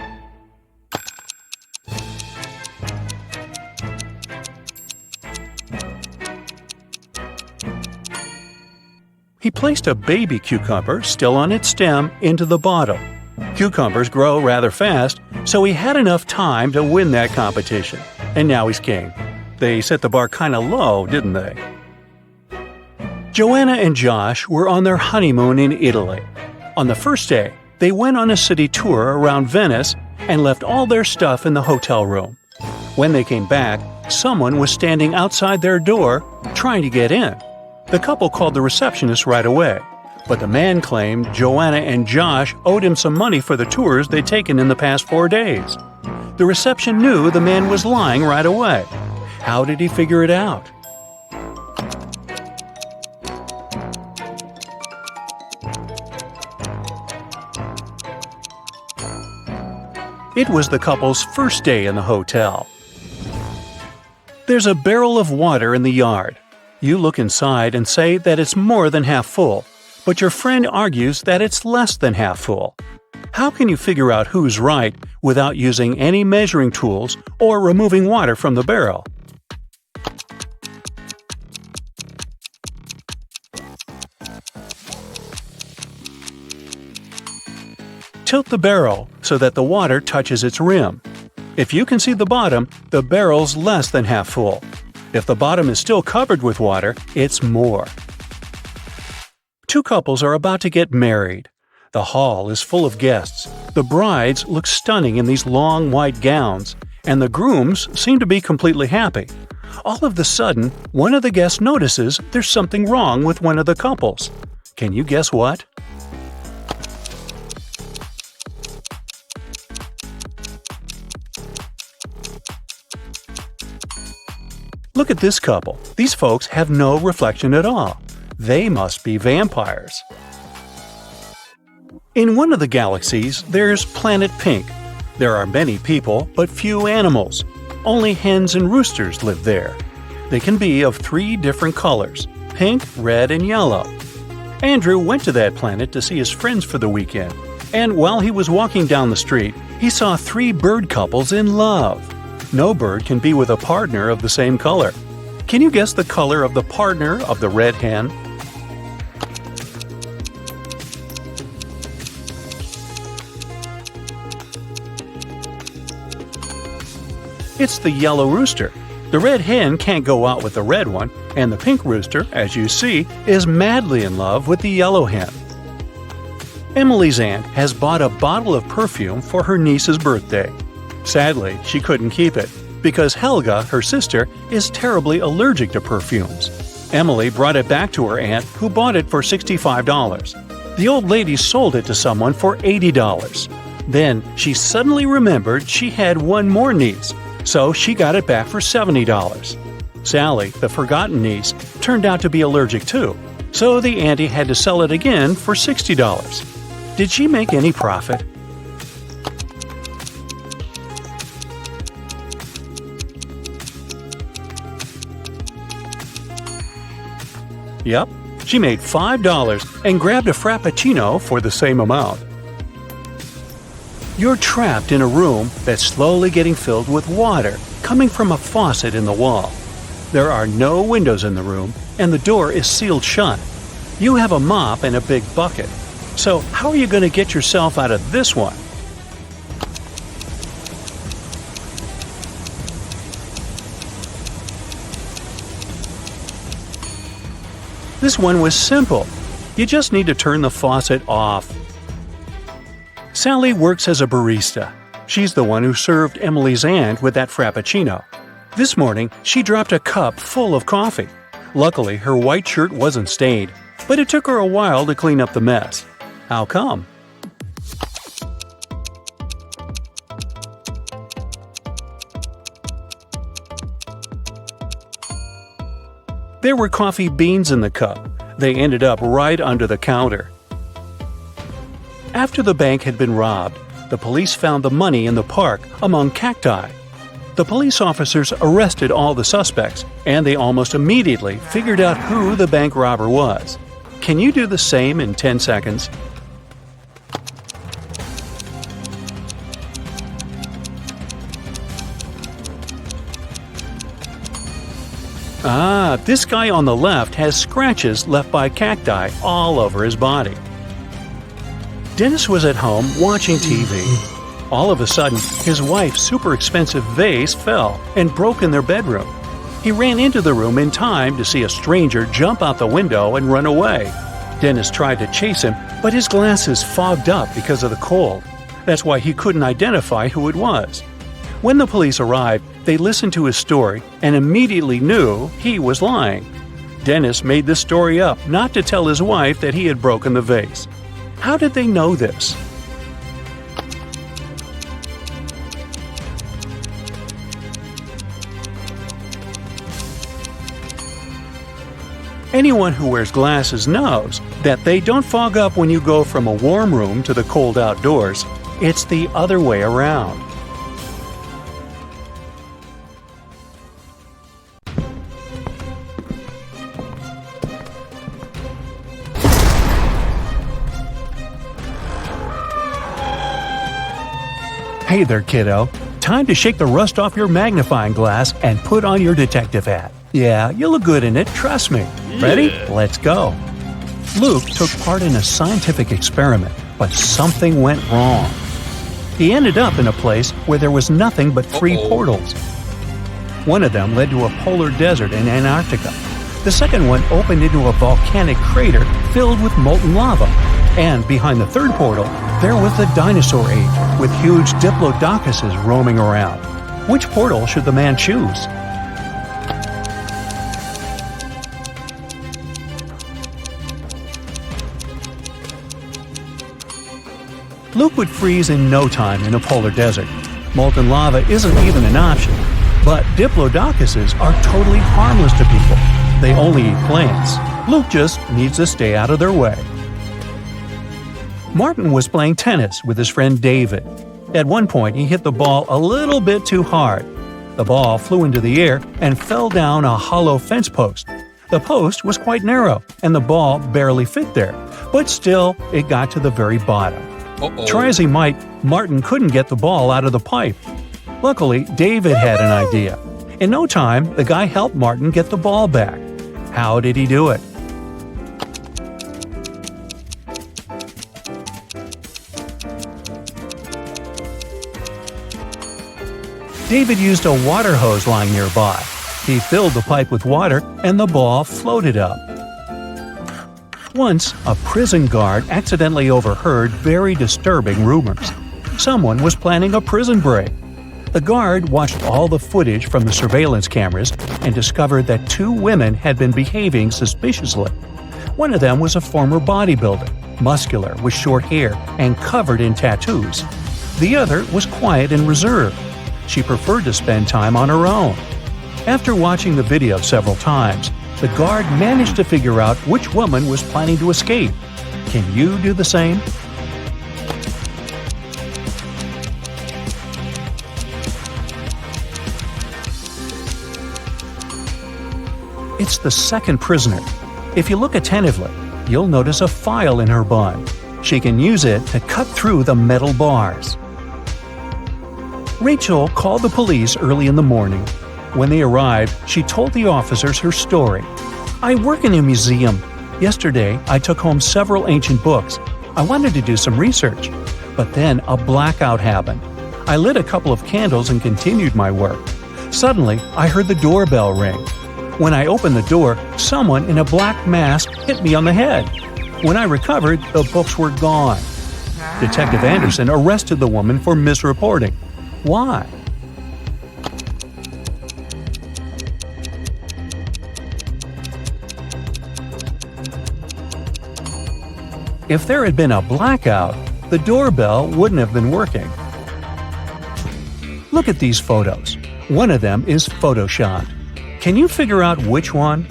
He placed a baby cucumber, still on its stem, into the bottle. Cucumbers grow rather fast, so he had enough time to win that competition. And now he's king. They set the bar kinda low, didn't they? Joanna and Josh were on their honeymoon in Italy. On the first day, they went on a city tour around Venice and left all their stuff in the hotel room. When they came back, someone was standing outside their door trying to get in. The couple called the receptionist right away, but the man claimed Joanna and Josh owed him some money for the tours they'd taken in the past 4 days. The reception knew the man was lying right away. How did he figure it out? It was the couple's first day in the hotel. There's a barrel of water in the yard. You look inside and say that it's more than half full, but your friend argues that it's less than half full. How can you figure out who's right without using any measuring tools or removing water from the barrel? Tilt the barrel so that the water touches its rim. If you can see the bottom, the barrel's less than half full. If the bottom is still covered with water, it's more. 2 couples are about to get married. The hall is full of guests. The brides look stunning in these long white gowns, and the grooms seem to be completely happy. All of a sudden, one of the guests notices there's something wrong with one of the couples. Can you guess what? Look at this couple. These folks have no reflection at all. They must be vampires. In one of the galaxies, there's Planet Pink. There are many people, but few animals. Only hens and roosters live there. They can be of 3 different colors: pink, red, and yellow. Andrew went to that planet to see his friends for the weekend, and while he was walking down the street, he saw 3 bird couples in love. No bird can be with a partner of the same color. Can you guess the color of the partner of the red hen? It's the yellow rooster. The red hen can't go out with the red one, and the pink rooster, as you see, is madly in love with the yellow hen. Emily's aunt has bought a bottle of perfume for her niece's birthday. Sadly, she couldn't keep it, because Helga, her sister, is terribly allergic to perfumes. Emily brought it back to her aunt, who bought it for $65. The old lady sold it to someone for $80. Then, she suddenly remembered she had one more niece, so she got it back for $70. Sally, the forgotten niece, turned out to be allergic too, so the auntie had to sell it again for $60. Did she make any profit? Yep, she made $5 and grabbed a Frappuccino for the same amount. You're trapped in a room that's slowly getting filled with water coming from a faucet in the wall. There are no windows in the room, and the door is sealed shut. You have a mop and a big bucket. So how are you going to get yourself out of this one? This one was simple. You just need to turn the faucet off. Sally works as a barista. She's the one who served Emily's aunt with that frappuccino. This morning, she dropped a cup full of coffee. Luckily, her white shirt wasn't stained, but it took her a while to clean up the mess. How come? There were coffee beans in the cup. They ended up right under the counter. After the bank had been robbed, the police found the money in the park among cacti. The police officers arrested all the suspects, and they almost immediately figured out who the bank robber was. Can you do the same in 10 seconds? This guy on the left has scratches left by cacti all over his body. Dennis was at home watching TV. All of a sudden, his wife's super expensive vase fell and broke in their bedroom. He ran into the room in time to see a stranger jump out the window and run away. Dennis tried to chase him, but his glasses fogged up because of the cold. That's why he couldn't identify who it was. When the police arrived, they listened to his story and immediately knew he was lying. Dennis made this story up not to tell his wife that he had broken the vase. How did they know this? Anyone who wears glasses knows that they don't fog up when you go from a warm room to the cold outdoors. It's the other way around. Hey there, kiddo. Time to shake the rust off your magnifying glass and put on your detective hat. Yeah, you look good in it, trust me. Ready? Let's go. Luke took part in a scientific experiment, but something went wrong. He ended up in a place where there was nothing but 3 portals. One of them led to a polar desert in Antarctica. The second one opened into a volcanic crater filled with molten lava. And behind the third portal, there was the dinosaur age, with huge diplodocuses roaming around. Which portal should the man choose? Luke would freeze in no time in a polar desert. Molten lava isn't even an option. But diplodocuses are totally harmless to people. They only eat plants. Luke just needs to stay out of their way. Martin was playing tennis with his friend David. At one point, he hit the ball a little bit too hard. The ball flew into the air and fell down a hollow fence post. The post was quite narrow, and the ball barely fit there, but still, it got to the very bottom. Try as he might, Martin couldn't get the ball out of the pipe. Luckily, David had an idea. In no time, the guy helped Martin get the ball back. How did he do it? David used a water hose lying nearby. He filled the pipe with water, and the ball floated up. Once, a prison guard accidentally overheard very disturbing rumors. Someone was planning a prison break. The guard watched all the footage from the surveillance cameras and discovered that 2 women had been behaving suspiciously. One of them was a former bodybuilder, muscular with short hair and covered in tattoos. The other was quiet and reserved. She preferred to spend time on her own. After watching the video several times, the guard managed to figure out which woman was planning to escape. Can you do the same? It's the second prisoner. If you look attentively, you'll notice a file in her bun. She can use it to cut through the metal bars. Rachel called the police early in the morning. When they arrived, she told the officers her story. "I work in a museum. Yesterday, I took home several ancient books. I wanted to do some research. But then a blackout happened. I lit a couple of candles and continued my work. Suddenly, I heard the doorbell ring. When I opened the door, someone in a black mask hit me on the head. When I recovered, the books were gone." Detective Anderson arrested the woman for misreporting. Why? If there had been a blackout, the doorbell wouldn't have been working. Look at these photos. One of them is photoshopped. Can you figure out which one?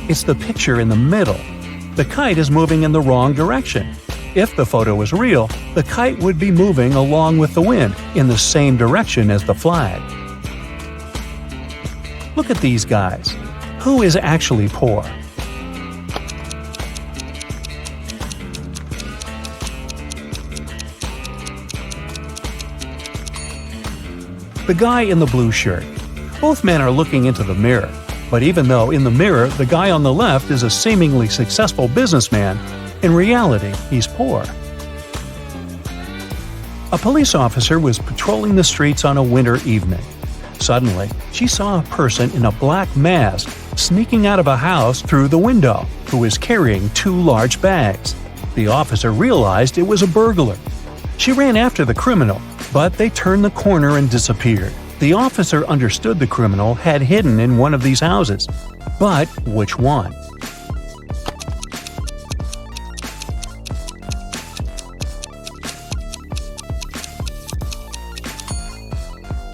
It's the picture in the middle. The kite is moving in the wrong direction. If the photo was real, the kite would be moving along with the wind in the same direction as the flag. Look at these guys. Who is actually poor? The guy in the blue shirt. Both men are looking into the mirror. But even though in the mirror the guy on the left is a seemingly successful businessman, in reality he's poor. A police officer was patrolling the streets on a winter evening. Suddenly, she saw a person in a black mask sneaking out of a house through the window, who was carrying 2 large bags. The officer realized it was a burglar. She ran after the criminal, but they turned the corner and disappeared. The officer understood the criminal had hidden in one of these houses. But which one?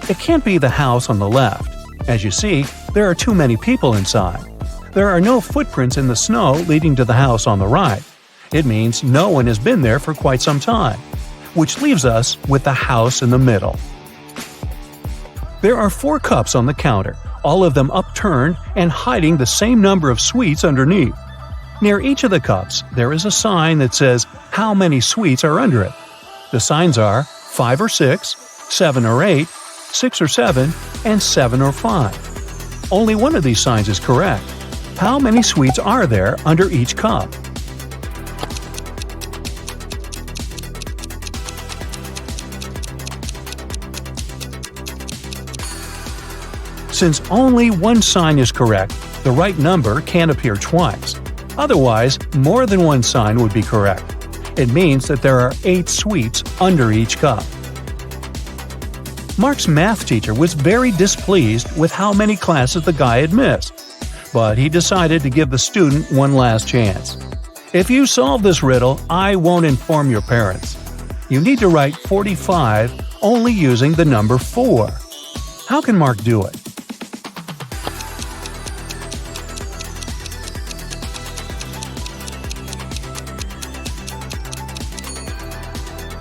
It can't be the house on the left. As you see, there are too many people inside. There are no footprints in the snow leading to the house on the right. It means no one has been there for quite some time, which leaves us with the house in the middle. There are 4 cups on the counter, all of them upturned and hiding the same number of sweets underneath. Near each of the cups, there is a sign that says how many sweets are under it. The signs are 5 or 6, 7 or 8, 6 or 7, and 7 or 5. Only one of these signs is correct. How many sweets are there under each cup? Since only one sign is correct, the right number can't appear twice. Otherwise, more than one sign would be correct. It means that there are 8 sweets under each cup. Mark's math teacher was very displeased with how many classes the guy had missed, but he decided to give the student one last chance. If you solve this riddle, I won't inform your parents. You need to write 45 only using the number 4. How can Mark do it?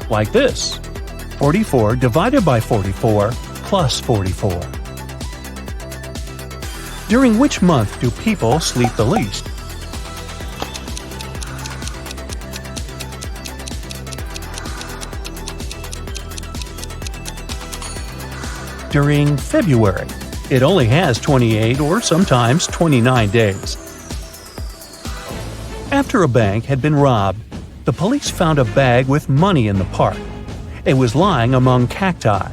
Like this. 44 divided by 44 plus 44. During which month do people sleep the least? During February. It only has 28 or sometimes 29 days. After a bank had been robbed, the police found a bag with money in the park. It was lying among cacti.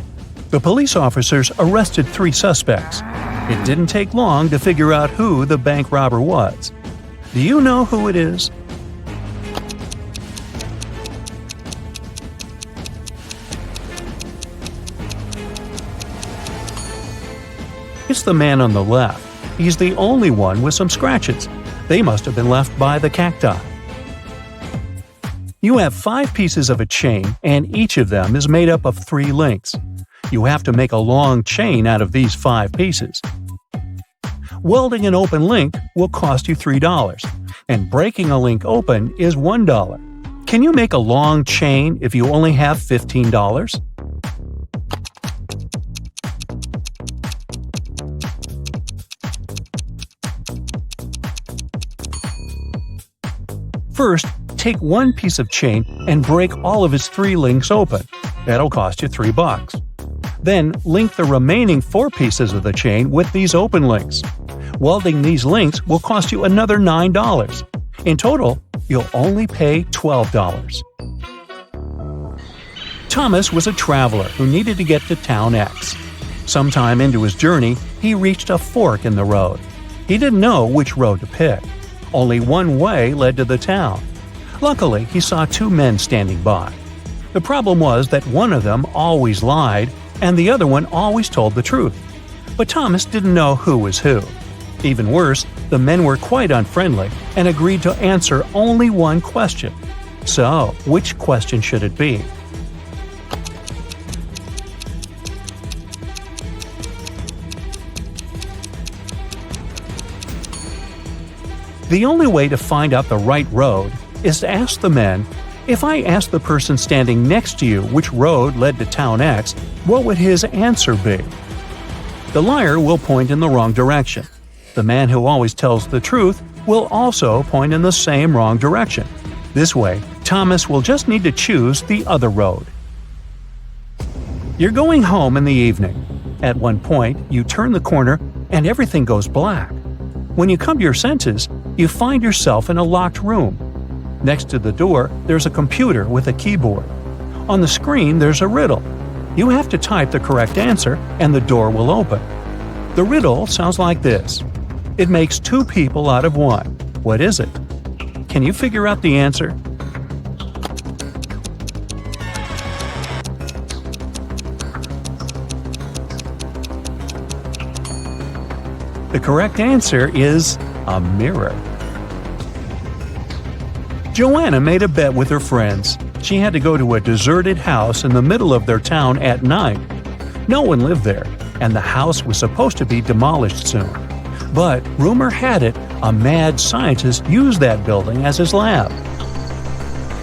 The police officers arrested 3 suspects. It didn't take long to figure out who the bank robber was. Do you know who it is? It's the man on the left. He's the only one with some scratches. They must have been left by the cacti. You have 5 pieces of a chain, and each of them is made up of 3 links. You have to make a long chain out of these 5 pieces. Welding an open link will cost you $3, and breaking a link open is $1. Can you make a long chain if you only have $15? First, take one piece of chain and break all of its 3 links open. That'll cost you $3. Then, link the remaining 4 pieces of the chain with these open links. Welding these links will cost you another $9. In total, you'll only pay $12. Thomas was a traveler who needed to get to town X. Sometime into his journey, he reached a fork in the road. He didn't know which road to pick. Only one way led to the town. Luckily, he saw 2 men standing by. The problem was that one of them always lied, and the other one always told the truth. But Thomas didn't know who was who. Even worse, the men were quite unfriendly and agreed to answer only one question. So, which question should it be? The only way to find out the right road is to ask the men, if I asked the person standing next to you which road led to town X, what would his answer be? The liar will point in the wrong direction. The man who always tells the truth will also point in the same wrong direction. This way, Thomas will just need to choose the other road. You're going home in the evening. At one point, you turn the corner and everything goes black. When you come to your senses, you find yourself in a locked room. Next to the door, there's a computer with a keyboard. On the screen, there's a riddle. You have to type the correct answer, and the door will open. The riddle sounds like this. It makes 2 people out of 1. What is it? Can you figure out the answer? The correct answer is a mirror. Joanna made a bet with her friends. She had to go to a deserted house in the middle of their town at night. No one lived there, and the house was supposed to be demolished soon. But rumor had it, a mad scientist used that building as his lab.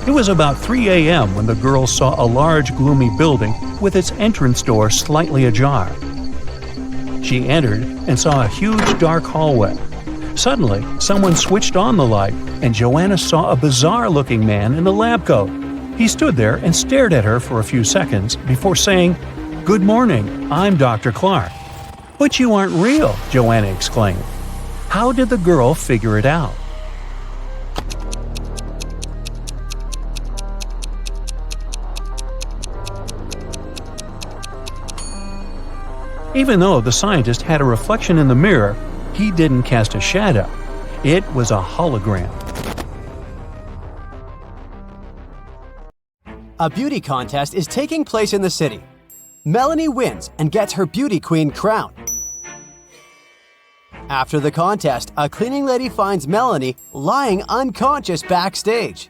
It was about 3 a.m. when the girls saw a large, gloomy building with its entrance door slightly ajar. She entered and saw a huge, dark hallway. Suddenly, someone switched on the light, and Joanna saw a bizarre-looking man in a lab coat. He stood there and stared at her for a few seconds before saying, "Good morning, I'm Dr. Clark." "But you aren't real," Joanna exclaimed. How did the girl figure it out? Even though the scientist had a reflection in the mirror, he didn't cast a shadow. It was a hologram. A beauty contest is taking place in the city. Melanie wins and gets her beauty queen crown. After the contest, a cleaning lady finds Melanie lying unconscious backstage.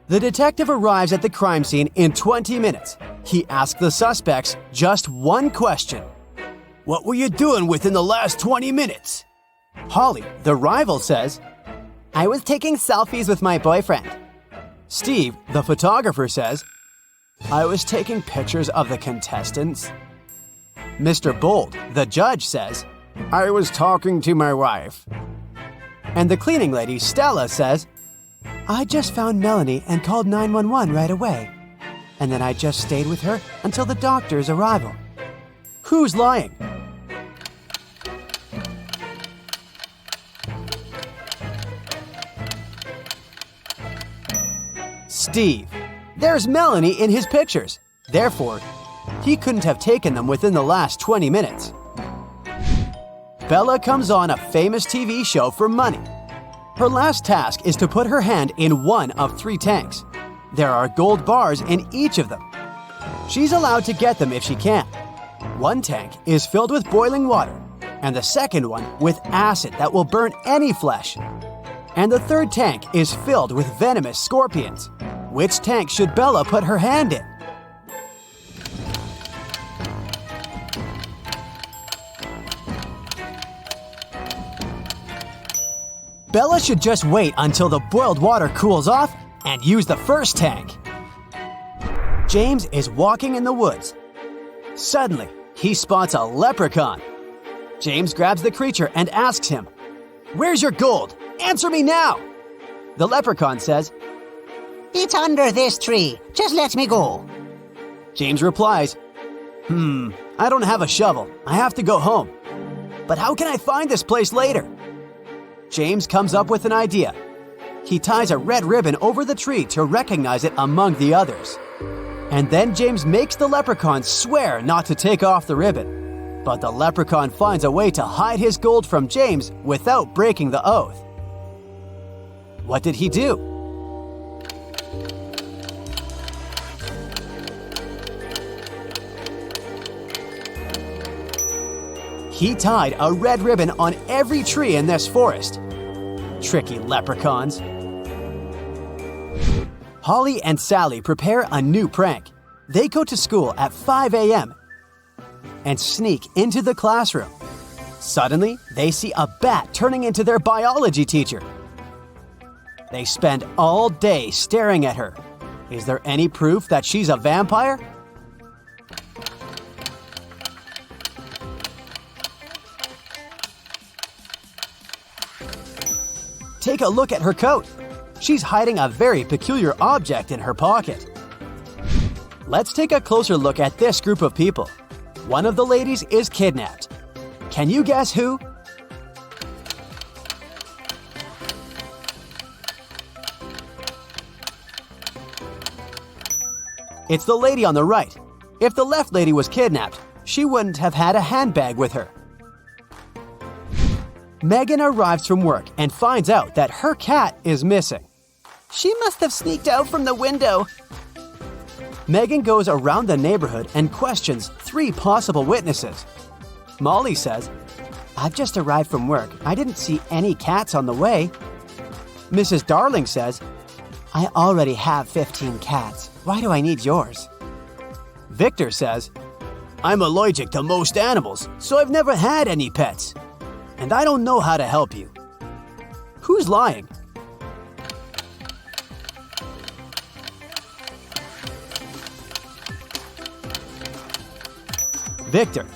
The detective arrives at the crime scene in 20 minutes. He asks the suspects just one question. "What were you doing within the last 20 minutes?" Holly, the rival, says, "I was taking selfies with my boyfriend." Steve, the photographer, says, "I was taking pictures of the contestants." Mr. Bold, the judge, says, "I was talking to my wife." And the cleaning lady, Stella, says, "I just found Melanie and called 911 right away. And then I just stayed with her until the doctor's arrival." Who's lying? Steve. There's Melanie in his pictures. Therefore, he couldn't have taken them within the last 20 minutes. Bella comes on a famous TV show for money. Her last task is to put her hand in one of 3 tanks. There are gold bars in each of them. She's allowed to get them if she can. One tank is filled with boiling water, and the second one with acid that will burn any flesh. And the third tank is filled with venomous scorpions. Which tank should Bella put her hand in? Bella should just wait until the boiled water cools off and use the first tank. James is walking in the woods. Suddenly, he spots a leprechaun. James grabs the creature and asks him, "Where's your gold? Answer me now!" The leprechaun says, It's under this tree. Just let me go. James replies, I don't have a shovel. I have to go home. But how can I find this place later? James comes up with an idea. He ties a red ribbon over the tree to recognize it among the others. And then James makes the leprechaun swear not to take off the ribbon. But the leprechaun finds a way to hide his gold from James without breaking the oath. What did he do? He tied a red ribbon on every tree in this forest. Tricky leprechauns. Holly and Sally prepare a new prank. They go to school at 5 a.m. and sneak into the classroom. Suddenly, they see a bat turning into their biology teacher. They spend all day staring at her. Is there any proof that she's a vampire? Take a look at her coat. She's hiding a very peculiar object in her pocket. Let's take a closer look at this group of people. One of the ladies is kidnapped. Can you guess who? It's the lady on the right. If the left lady was kidnapped, she wouldn't have had a handbag with her. Megan arrives from work and finds out that her cat is missing. She must have sneaked out from the window. Megan goes around the neighborhood and questions 3 possible witnesses. Molly says, I've just arrived from work. I didn't see any cats on the way. Mrs. Darling says, I already have 15 cats. Why do I need yours? Victor says, I'm allergic to most animals, so I've never had any pets. And I don't know how to help you. Who's lying? Victor.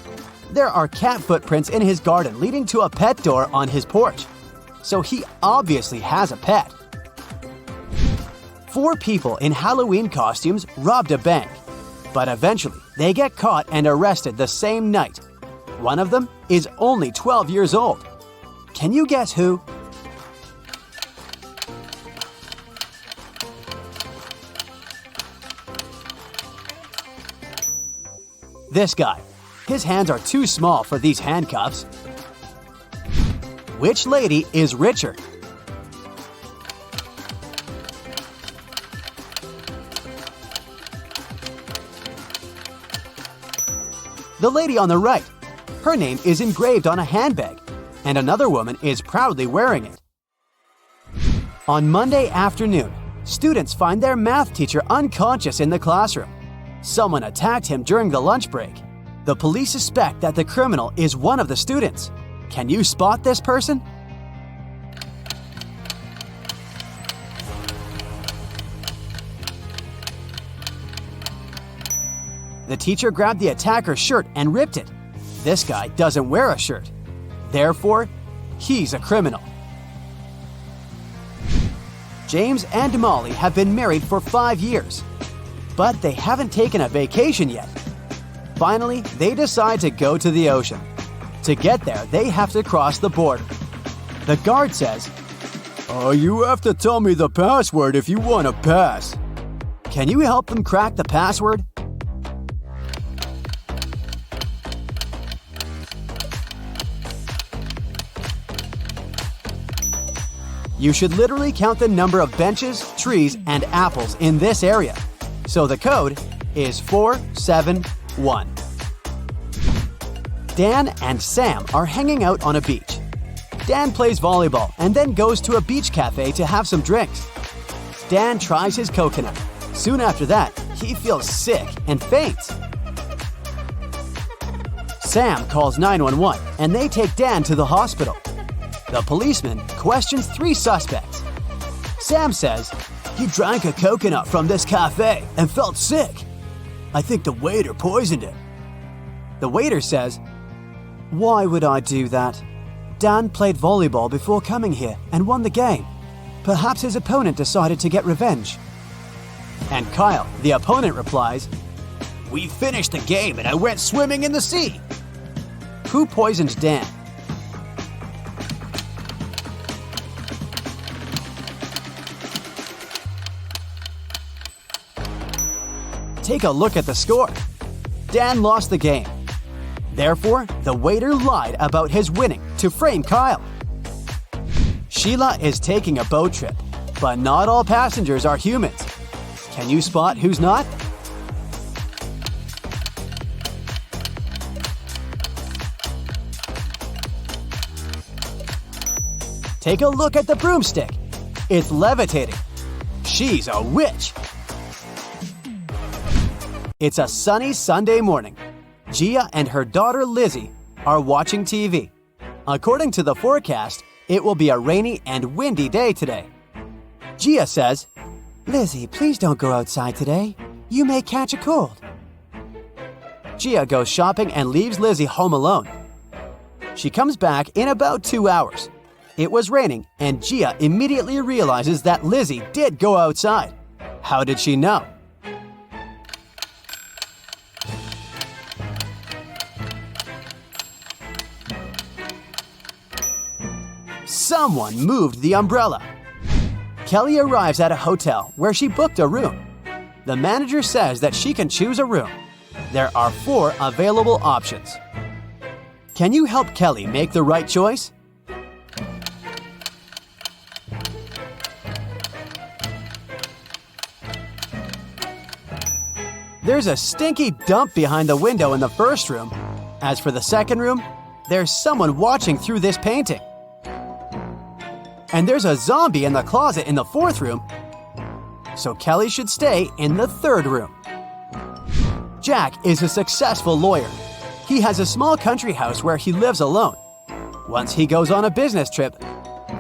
There are cat footprints in his garden leading to a pet door on his porch. So he obviously has a pet. 4 people in Halloween costumes robbed a bank. But eventually, they get caught and arrested the same night. One of them is only 12 years old. Can you guess who? This guy. His hands are too small for these handcuffs. Which lady is richer? The lady on the right. Her name is engraved on a handbag, and another woman is proudly wearing it. On Monday afternoon, students find their math teacher unconscious in the classroom. Someone attacked him during the lunch break. The police suspect that the criminal is one of the students. Can you spot this person? The teacher grabbed the attacker's shirt and ripped it. This guy doesn't wear a shirt. Therefore, he's a criminal. James and Molly have been married for 5 years, but they haven't taken a vacation yet. Finally, they decide to go to the ocean. To get there, they have to cross the border. The guard says, you have to tell me the password if you want to pass. Can you help them crack the password? You should literally count the number of benches, trees, and apples in this area. So the code is 471. Dan and Sam are hanging out on a beach. Dan plays volleyball and then goes to a beach cafe to have some drinks. Dan tries his coconut. Soon after that, he feels sick and faints. Sam calls 911 and they take Dan to the hospital. The policeman questions 3 suspects. Sam says, he drank a coconut from this cafe and felt sick. I think the waiter poisoned him. The waiter says, why would I do that? Dan played volleyball before coming here and won the game. Perhaps his opponent decided to get revenge. And Kyle, the opponent, replies, "We finished the game and I went swimming in the sea." Who poisoned Dan? Take a look at the score. Dan lost the game. Therefore, the waiter lied about his winning to frame Kyle. Sheila is taking a boat trip, but not all passengers are humans. Can you spot who's not? Take a look at the broomstick. It's levitating. She's a witch. It's a sunny Sunday morning. Gia and her daughter Lizzie are watching TV. According to the forecast, it will be a rainy and windy day today. Gia says, "Lizzie, please don't go outside today. You may catch a cold." Gia goes shopping and leaves Lizzie home alone. She comes back in about 2 hours. It was raining, and Gia immediately realizes that Lizzie did go outside. How did she know? Someone moved the umbrella. Kelly arrives at a hotel where she booked a room. The manager says that she can choose a room. There are 4 available options. Can you help Kelly make the right choice? There's a stinky dump behind the window in the first room. As for the second room, there's someone watching through this painting. And there's a zombie in the closet in the 4th room. So Kelly should stay in the 3rd room. Jack is a successful lawyer. He has a small country house where he lives alone. Once he goes on a business trip,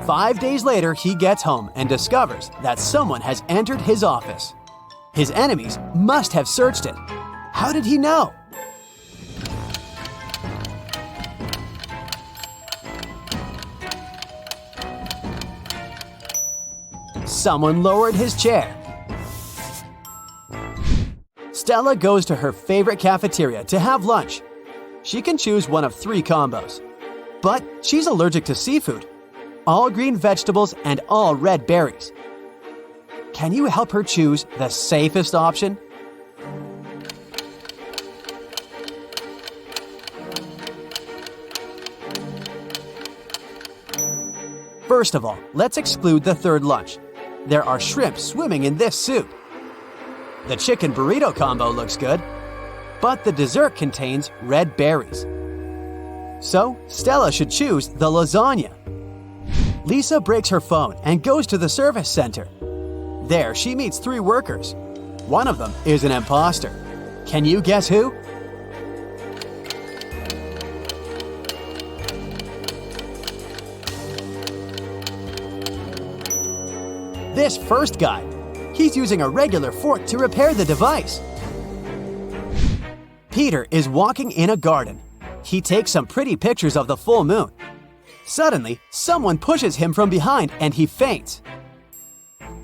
5 days later he gets home and discovers that someone has entered his office. His enemies must have searched it. How did he know? Someone lowered his chair. Stella goes to her favorite cafeteria to have lunch. She can choose one of 3 combos. But she's allergic to seafood, all green vegetables, and all red berries. Can you help her choose the safest option? First of all, let's exclude the 3rd lunch. There are shrimp swimming in this soup. The chicken burrito combo looks good, but the dessert contains red berries. So, Stella should choose the lasagna. Lisa breaks her phone and goes to the service center. There, she meets 3 workers. One of them is an imposter. Can you guess who? This first guy. He's using a regular fork to repair the device. Peter is walking in a garden. He takes some pretty pictures of the full moon. Suddenly, someone pushes him from behind and he faints.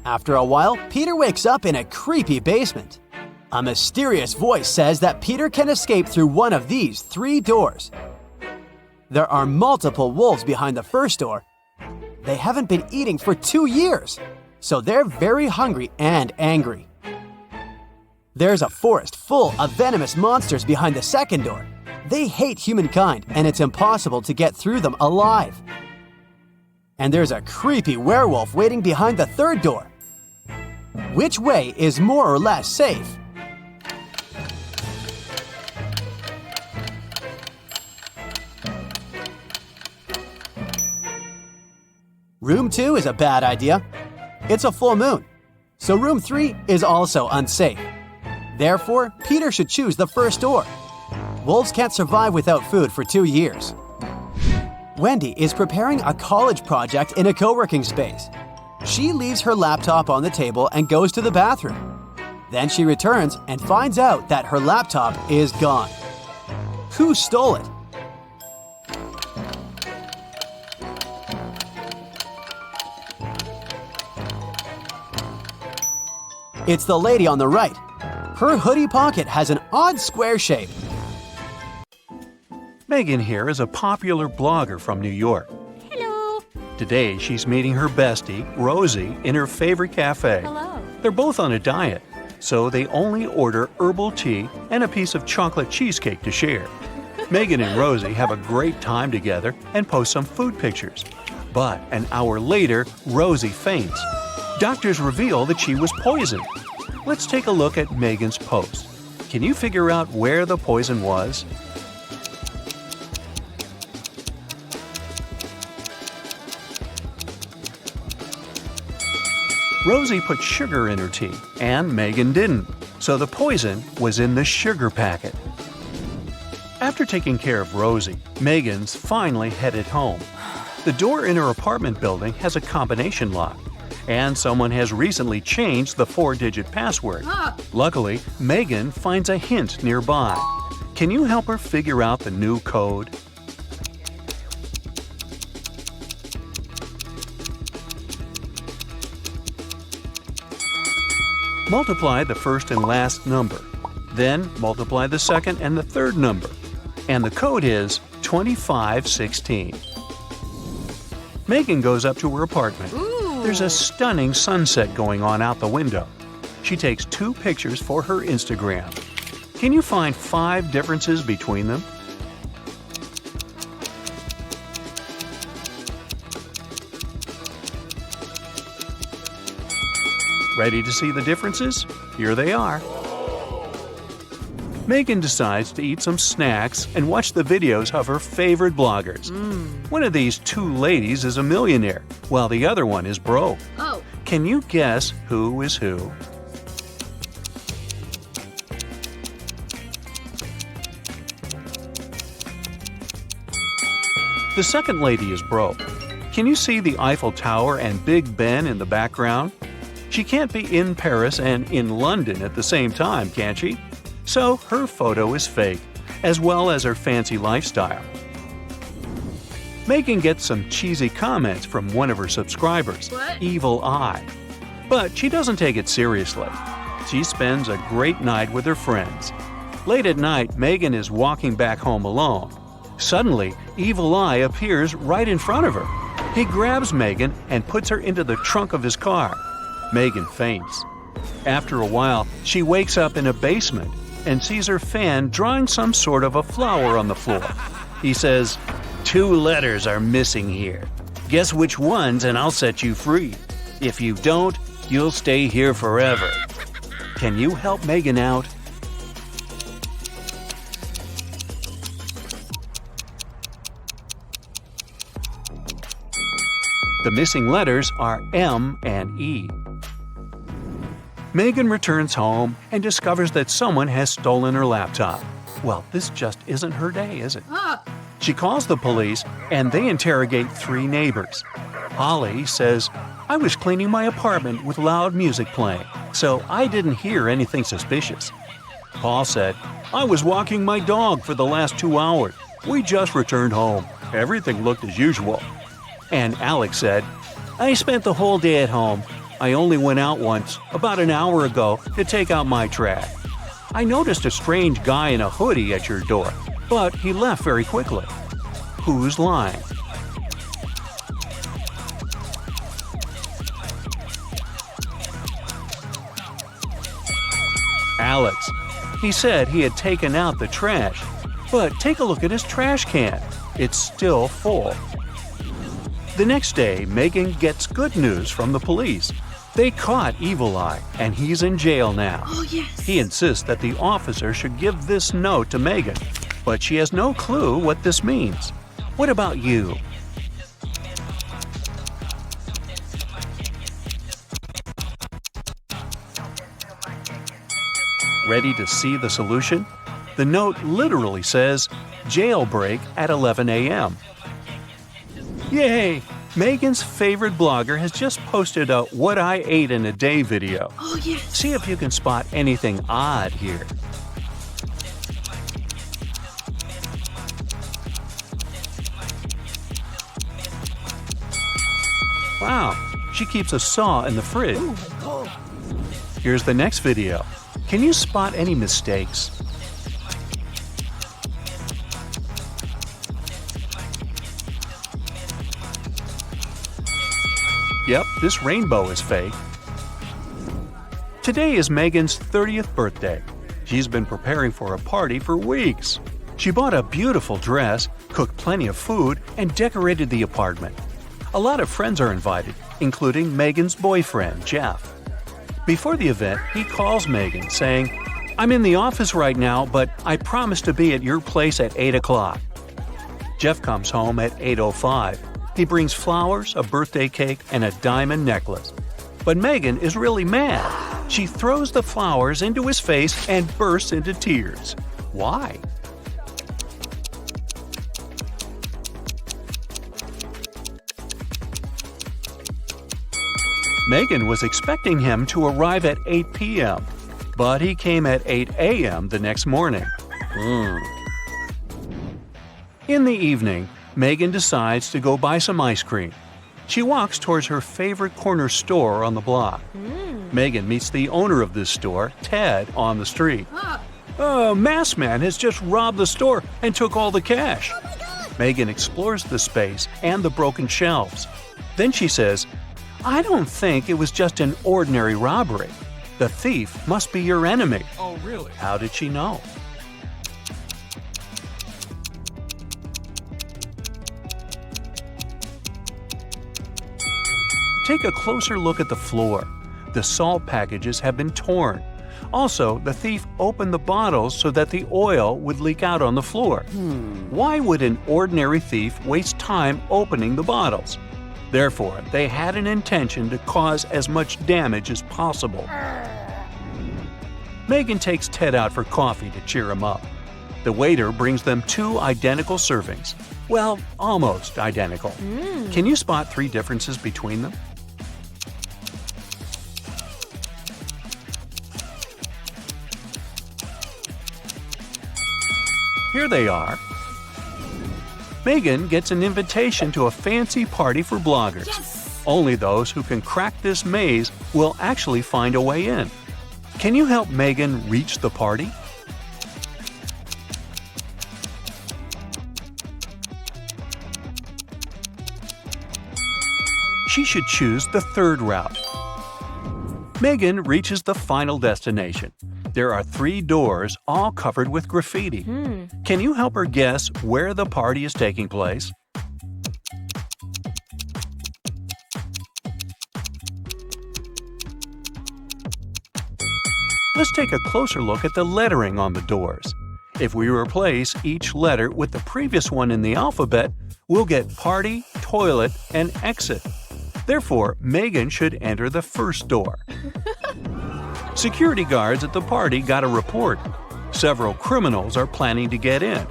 After a while, Peter wakes up in a creepy basement. A mysterious voice says that Peter can escape through one of these 3 doors. There are multiple wolves behind the first door. They haven't been eating for 2 years, so they're very hungry and angry. There's a forest full of venomous monsters behind the second door. They hate humankind, and it's impossible to get through them alive. And there's a creepy werewolf waiting behind the third door. Which way is more or less safe? Room 2 is a bad idea. It's a full moon. So room 3 is also unsafe. Therefore, Peter should choose the first door. Wolves can't survive without food for 2 years. Wendy is preparing a college project in a co-working space. She leaves her laptop on the table and goes to the bathroom. Then she returns and finds out that her laptop is gone. Who stole it? It's the lady on the right. Her hoodie pocket has an odd square shape. Megan here is a popular blogger from New York. Hello. Today, she's meeting her bestie, Rosie, in her favorite cafe. Hello. They're both on a diet, so they only order herbal tea and a piece of chocolate cheesecake to share. Megan and Rosie have a great time together and post some food pictures. But an hour later, Rosie faints. Doctors reveal that she was poisoned. Let's take a look at Megan's post. Can you figure out where the poison was? Rosie put sugar in her tea, and Megan didn't, so the poison was in the sugar packet. After taking care of Rosie, Megan's finally headed home. The door in her apartment building has a combination lock, and someone has recently changed the 4-digit password. Luckily, Megan finds a hint nearby. Can you help her figure out the new code? Multiply the first and last number. Then multiply the second and the third number. And the code is 2516. Megan goes up to her apartment. There's a stunning sunset going on out the window. She takes 2 pictures for her Instagram. Can you find 5 differences between them? Ready to see the differences? Here they are. Megan decides to eat some snacks and watch the videos of her favorite bloggers. One of these 2 ladies is a millionaire, while the other one is broke. Oh. Can you guess who is who? The second lady is broke. Can you see the Eiffel Tower and Big Ben in the background? She can't be in Paris and in London at the same time, can she? So her photo is fake, as well as her fancy lifestyle. Megan gets some cheesy comments from one of her subscribers, What? Evil Eye. But she doesn't take it seriously. She spends a great night with her friends. Late at night, Megan is walking back home alone. Suddenly, Evil Eye appears right in front of her. He grabs Megan and puts her into the trunk of his car. Megan faints. After a while, she wakes up in a basement and sees her fan drawing some sort of a flower on the floor. He says, 2 letters are missing here. Guess which ones and I'll set you free. If you don't, you'll stay here forever. Can you help Megan out? The missing letters are M and E. Megan returns home and discovers that someone has stolen her laptop. Well, this just isn't her day, is it? She calls the police and they interrogate 3 neighbors. Holly says, I was cleaning my apartment with loud music playing, so I didn't hear anything suspicious. Paul said, I was walking my dog for the last 2 hours. We just returned home. Everything looked as usual. And Alex said, I spent the whole day at home. I only went out once, about an hour ago, to take out my trash. I noticed a strange guy in a hoodie at your door, but he left very quickly. Who's lying? Alex. He said he had taken out the trash, but take a look at his trash can. It's still full. The next day, Megan gets good news from the police. They caught Evil Eye, and he's in jail now. Oh, yes. He insists that the officer should give this note to Megan, but she has no clue what this means. What about you? Ready to see the solution? The note literally says, jailbreak at 11 a.m. Yay! Megan's favorite blogger has just posted a What I Ate in a Day video. Oh, yes. See if you can spot anything odd here. Wow, she keeps a saw in the fridge. Here's the next video. Can you spot any mistakes? Yep, this rainbow is fake. Today is Megan's 30th birthday. She's been preparing for a party for weeks. She bought a beautiful dress, cooked plenty of food, and decorated the apartment. A lot of friends are invited, including Megan's boyfriend, Jeff. Before the event, he calls Megan, saying, "I'm in the office right now, but I promise to be at your place at 8 o'clock." Jeff comes home at 8:05. He brings flowers, a birthday cake, and a diamond necklace. But Megan is really mad. She throws the flowers into his face and bursts into tears. Why? Megan was expecting him to arrive at 8 p.m., but he came at 8 a.m. the next morning. In the evening, Megan decides to go buy some ice cream. She walks towards her favorite corner store on the block. Megan meets the owner of this store, Ted, on the street. Masked man has just robbed the store and took all the cash. Megan explores the space and the broken shelves. Then she says, "I don't think it was just an ordinary robbery. The thief must be your enemy." Oh, really? How did she know? Take a closer look at the floor. The salt packages have been torn. Also, the thief opened the bottles so that the oil would leak out on the floor. Why would an ordinary thief waste time opening the bottles? Therefore, they had an intention to cause as much damage as possible. Megan takes Ted out for coffee to cheer him up. The waiter brings them 2 identical servings. Well, almost identical. Can you spot 3 differences between them? Here they are. Megan gets an invitation to a fancy party for bloggers. Yes! Only those who can crack this maze will actually find a way in. Can you help Megan reach the party? She should choose the 3rd route. Megan reaches the final destination. There are 3 doors, all covered with graffiti. Can you help her guess where the party is taking place? Let's take a closer look at the lettering on the doors. If we replace each letter with the previous one in the alphabet, we'll get party, toilet, and exit. Therefore, Megan should enter the first door. Security guards at the party got a report. Several criminals are planning to get in.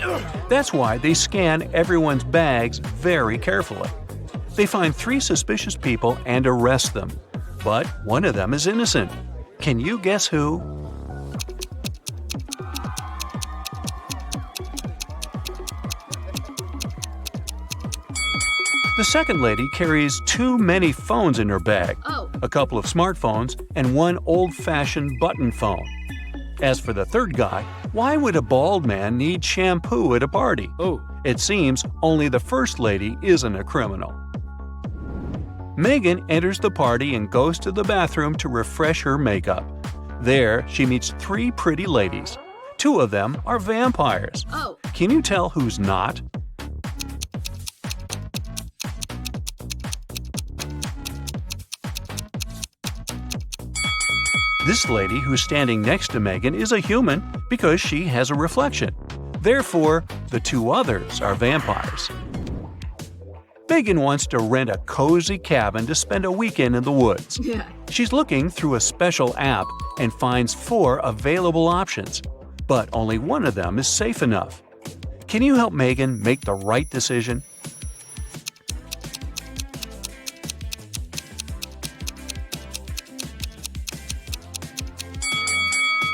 That's why they scan everyone's bags very carefully. They find 3 suspicious people and arrest them. But one of them is innocent. Can you guess who? The second lady carries too many phones in her bag. A couple of smartphones and one old-fashioned button phone. As for the third guy, why would a bald man need shampoo at a party? It seems only the first lady isn't a criminal. Megan enters the party and goes to the bathroom to refresh her makeup. There, she meets 3 pretty ladies. 2 of them are vampires. Can you tell who's not? This lady who's standing next to Megan is a human because she has a reflection. Therefore, the 2 others are vampires. Megan wants to rent a cozy cabin to spend a weekend in the woods. She's looking through a special app and finds 4 available options, but only one of them is safe enough. Can you help Megan make the right decision?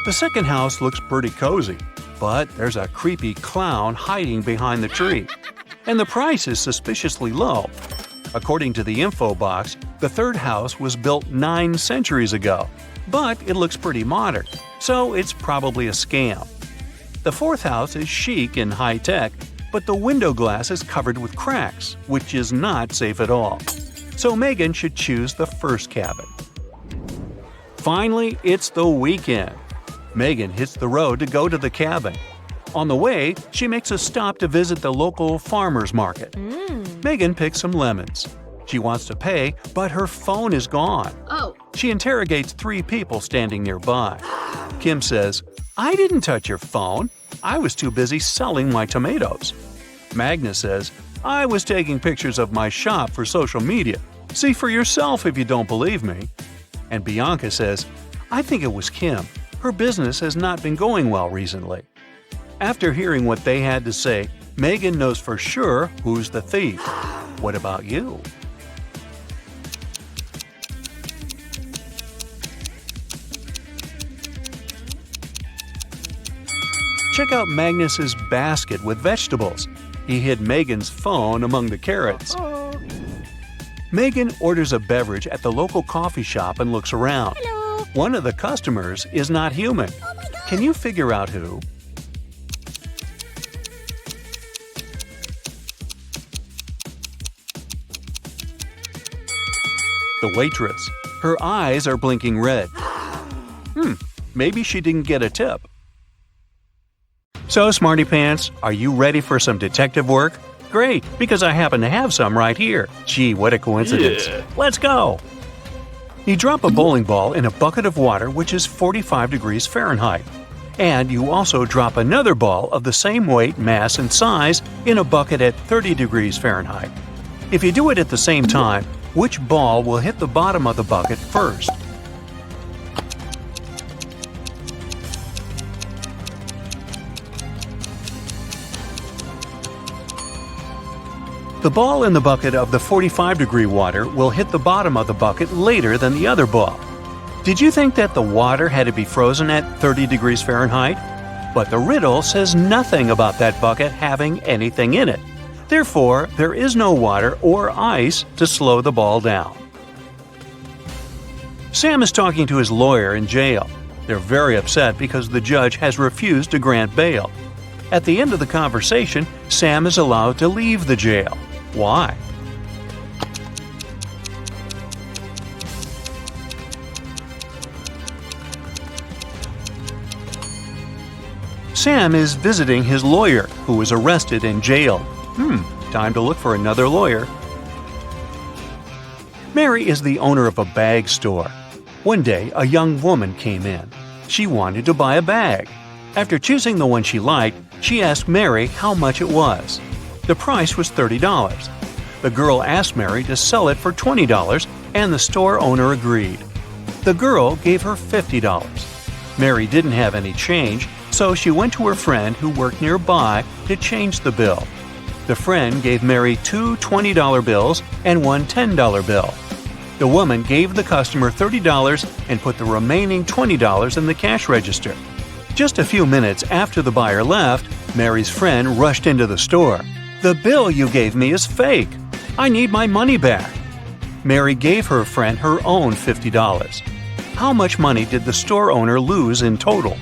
The second house looks pretty cozy, but there's a creepy clown hiding behind the tree. And the price is suspiciously low. According to the info box, the third house was built 9 centuries ago. but it looks pretty modern, so it's probably a scam. The fourth house is chic and high-tech, but the window glass is covered with cracks, which is not safe at all. So Megan should choose the first cabin. Finally, it's the weekend. Megan hits the road to go to the cabin. On the way, she makes a stop to visit the local farmer's market. Megan picks some lemons. She wants to pay, but her phone is gone. Oh. She interrogates 3 people standing nearby. Kim says, "I didn't touch your phone. I was too busy selling my tomatoes." Magna says, "I was taking pictures of my shop for social media. See for yourself if you don't believe me." And Bianca says, "I think it was Kim. Her business has not been going well recently." After hearing what they had to say, Megan knows for sure who's the thief. What about you? Check out Magnus's basket with vegetables. He hid Megan's phone among the carrots. Megan orders a beverage at the local coffee shop and looks around. Hello. One of the customers is not human. Oh my God. Can you figure out who? The waitress. Her eyes are blinking red. Maybe she didn't get a tip. So, Smarty Pants, are you ready for some detective work? Great, because I happen to have some right here. Gee, what a coincidence. Yeah. Let's go! You drop a bowling ball in a bucket of water which is 45 degrees Fahrenheit. And you also drop another ball of the same weight, mass, and size in a bucket at 30 degrees Fahrenheit. If you do it at the same time, which ball will hit the bottom of the bucket first? The ball in the bucket of the 45-degree water will hit the bottom of the bucket later than the other ball. Did you think that the water had to be frozen at 30 degrees Fahrenheit? But the riddle says nothing about that bucket having anything in it. Therefore, there is no water or ice to slow the ball down. Sam is talking to his lawyer in jail. They're very upset because the judge has refused to grant bail. At the end of the conversation, Sam is allowed to leave the jail. Why? Sam is visiting his lawyer, who was arrested and jailed. Time to look for another lawyer. Mary is the owner of a bag store. One day, a young woman came in. She wanted to buy a bag. After choosing the one she liked, she asked Mary how much it was. The price was $30. The girl asked Mary to sell it for $20, and the store owner agreed. The girl gave her $50. Mary didn't have any change, so she went to her friend who worked nearby to change the bill. The friend gave Mary 2 $20 bills and 1 $10 bill. The woman gave the customer $30 and put the remaining $20 in the cash register. Just a few minutes after the buyer left, Mary's friend rushed into the store. "The bill you gave me is fake. I need my money back." Mary gave her friend her own $50. How much money did the store owner lose in total?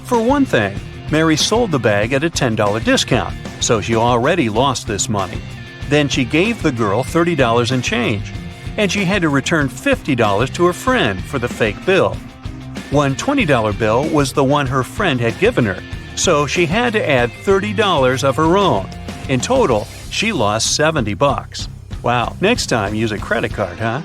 For one thing, Mary sold the bag at a $10 discount, so she already lost this money. Then she gave the girl $30 in change, and she had to return $50 to her friend for the fake bill. One $20 bill was the one her friend had given her, so she had to add $30 of her own. In total, she lost $70. Wow, next time use a credit card, huh?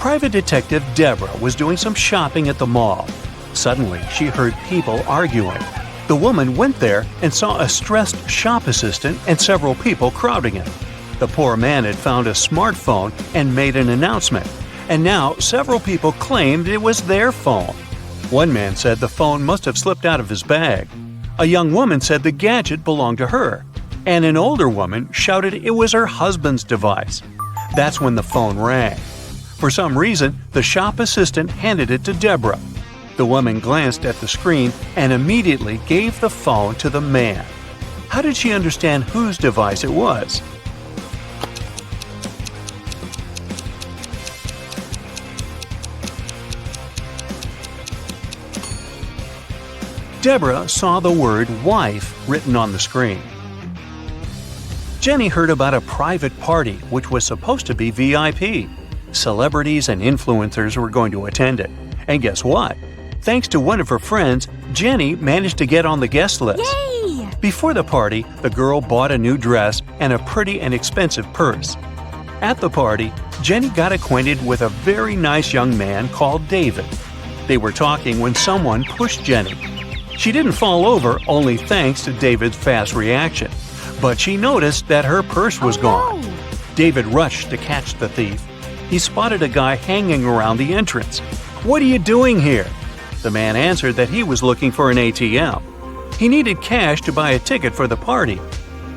Private Detective Deborah was doing some shopping at the mall. Suddenly, she heard people arguing. The woman went there and saw a stressed shop assistant and several people crowding it. The poor man had found a smartphone and made an announcement, and now several people claimed it was their phone. One man said the phone must have slipped out of his bag. A young woman said the gadget belonged to her, and an older woman shouted it was her husband's device. That's when the phone rang. For some reason, the shop assistant handed it to Deborah. The woman glanced at the screen and immediately gave the phone to the man. How did she understand whose device it was? Deborah saw the word wife written on the screen. Jenny heard about a private party which was supposed to be VIP. Celebrities and influencers were going to attend it. And guess what? Thanks to one of her friends, Jenny managed to get on the guest list. Yay! Before the party, the girl bought a new dress and a pretty and expensive purse. At the party, Jenny got acquainted with a very nice young man called David. They were talking when someone pushed Jenny. She didn't fall over only thanks to David's fast reaction, but she noticed that her purse was gone. No. David rushed to catch the thief. He spotted a guy hanging around the entrance. "What are you doing here?" The man answered that he was looking for an ATM. He needed cash to buy a ticket for the party.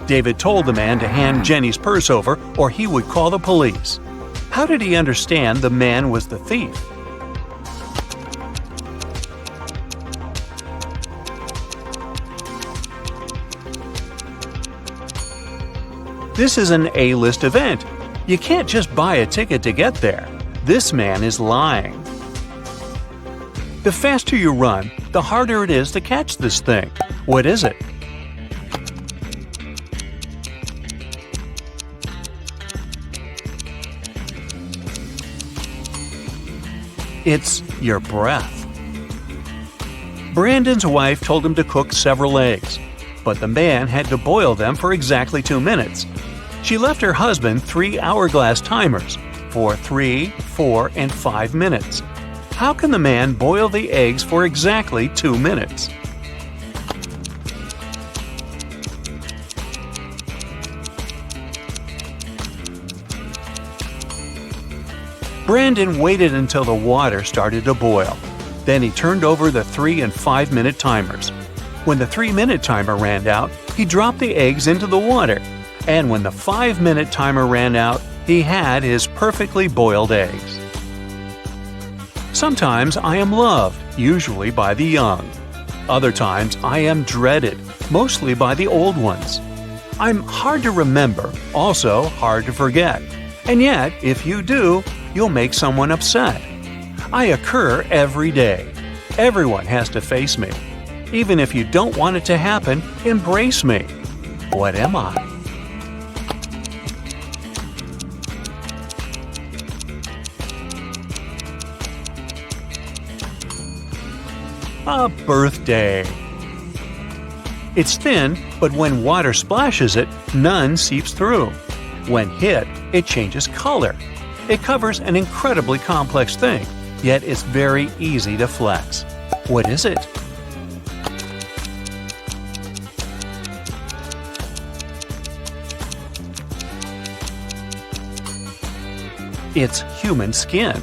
David told the man to hand Jenny's purse over or he would call the police. How did he understand the man was the thief? This is an A-list event. You can't just buy a ticket to get there. This man is lying. The faster you run, the harder it is to catch this thing. What is it? It's your breath. Brandon's wife told him to cook several eggs, but the man had to boil them for exactly 2 minutes. She left her husband 3 hourglass timers for 3, 4, and 5 minutes. How can the man boil the eggs for exactly 2 minutes? Brandon waited until the water started to boil. Then he turned over the 3 and 5 minute timers. When the 3-minute timer ran out, he dropped the eggs into the water. And when the 5-minute timer ran out, he had his perfectly boiled eggs. Sometimes I am loved, usually by the young. Other times I am dreaded, mostly by the old ones. I'm hard to remember, also hard to forget. And yet, if you do, you'll make someone upset. I occur every day. Everyone has to face me. Even if you don't want it to happen, embrace me. What am I? A birthday. It's thin, but when water splashes it, none seeps through. When hit, it changes color. It covers an incredibly complex thing, yet it's very easy to flex. What is it? It's human skin.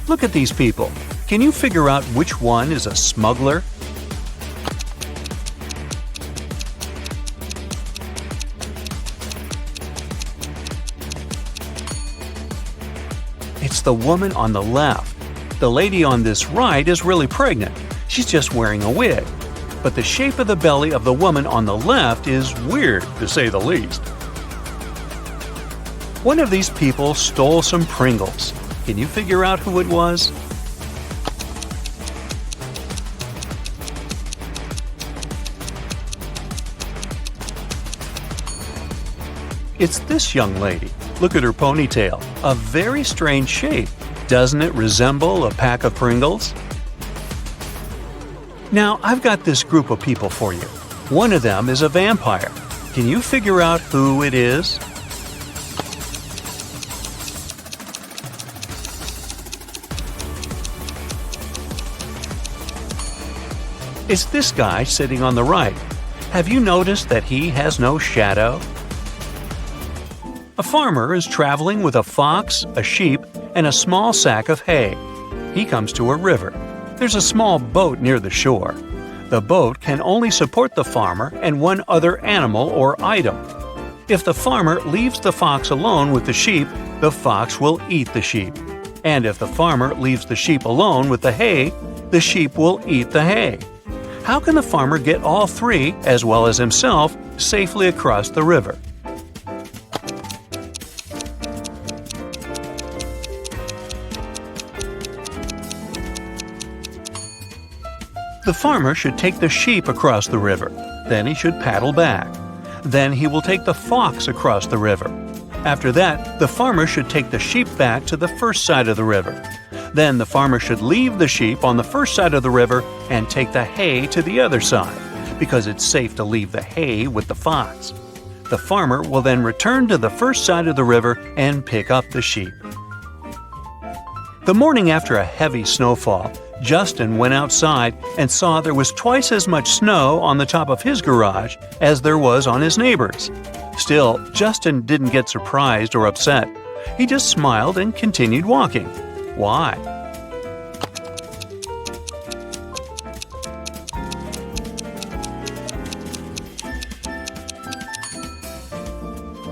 Look at these people. Can you figure out which one is a smuggler? It's the woman on the left. The lady on this right is really pregnant. She's just wearing a wig. But the shape of the belly of the woman on the left is weird, to say the least. One of these people stole some Pringles. Can you figure out who it was? It's this young lady. Look at her ponytail. A very strange shape. Doesn't it resemble a pack of Pringles? Now, I've got this group of people for you. One of them is a vampire. Can you figure out who it is? It's this guy sitting on the right. Have you noticed that he has no shadow? A farmer is traveling with a fox, a sheep, and a small sack of hay. He comes to a river. There's a small boat near the shore. The boat can only support the farmer and one other animal or item. If the farmer leaves the fox alone with the sheep, the fox will eat the sheep. And if the farmer leaves the sheep alone with the hay, the sheep will eat the hay. How can the farmer get all three, as well as himself, safely across the river? The farmer should take the sheep across the river. Then he should paddle back. Then he will take the fox across the river. After that, the farmer should take the sheep back to the first side of the river. Then the farmer should leave the sheep on the first side of the river and take the hay to the other side, because it's safe to leave the hay with the fox. The farmer will then return to the first side of the river and pick up the sheep. The morning after a heavy snowfall, Justin went outside and saw there was twice as much snow on the top of his garage as there was on his neighbor's. Still, Justin didn't get surprised or upset. He just smiled and continued walking. Why?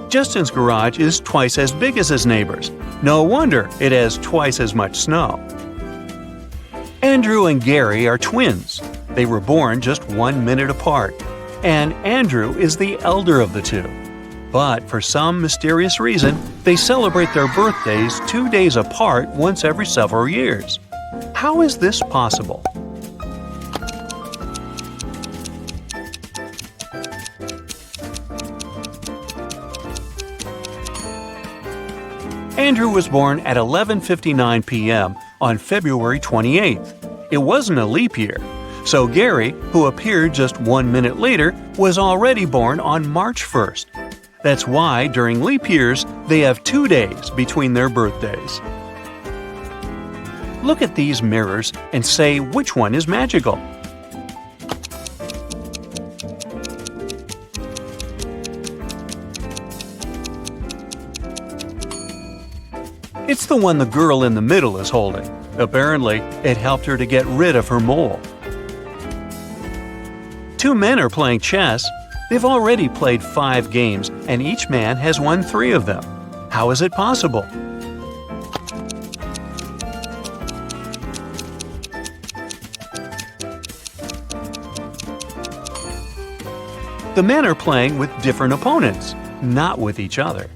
Justin's garage is twice as big as his neighbor's. No wonder it has twice as much snow. Andrew and Gary are twins. They were born just 1 minute apart, and Andrew is the elder of the two. But for some mysterious reason, they celebrate their birthdays 2 days apart once every several years. How is this possible? Andrew was born at 11:59 p.m. on February 28th. It wasn't a leap year, so Gary, who appeared just 1 minute later, was already born on March 1st. That's why during leap years, they have 2 days between their birthdays. Look at these mirrors and say which one is magical. It's the one the girl in the middle is holding. Apparently, it helped her to get rid of her mole. 2 men are playing chess. They've already played 5 games, and each man has won 3 of them. How is it possible? The men are playing with different opponents, not with each other.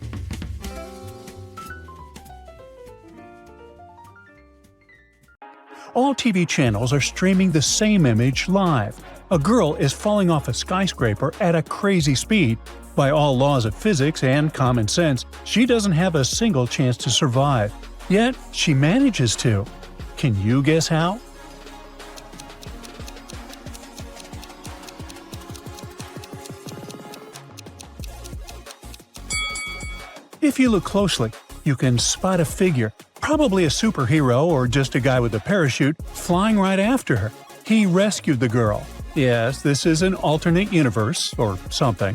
All TV channels are streaming the same image live. A girl is falling off a skyscraper at a crazy speed. By all laws of physics and common sense, she doesn't have a single chance to survive. Yet, she manages to. Can you guess how? If you look closely, you can spot a figure, probably a superhero or just a guy with a parachute, flying right after her. He rescued the girl. Yes, this is an alternate universe or something.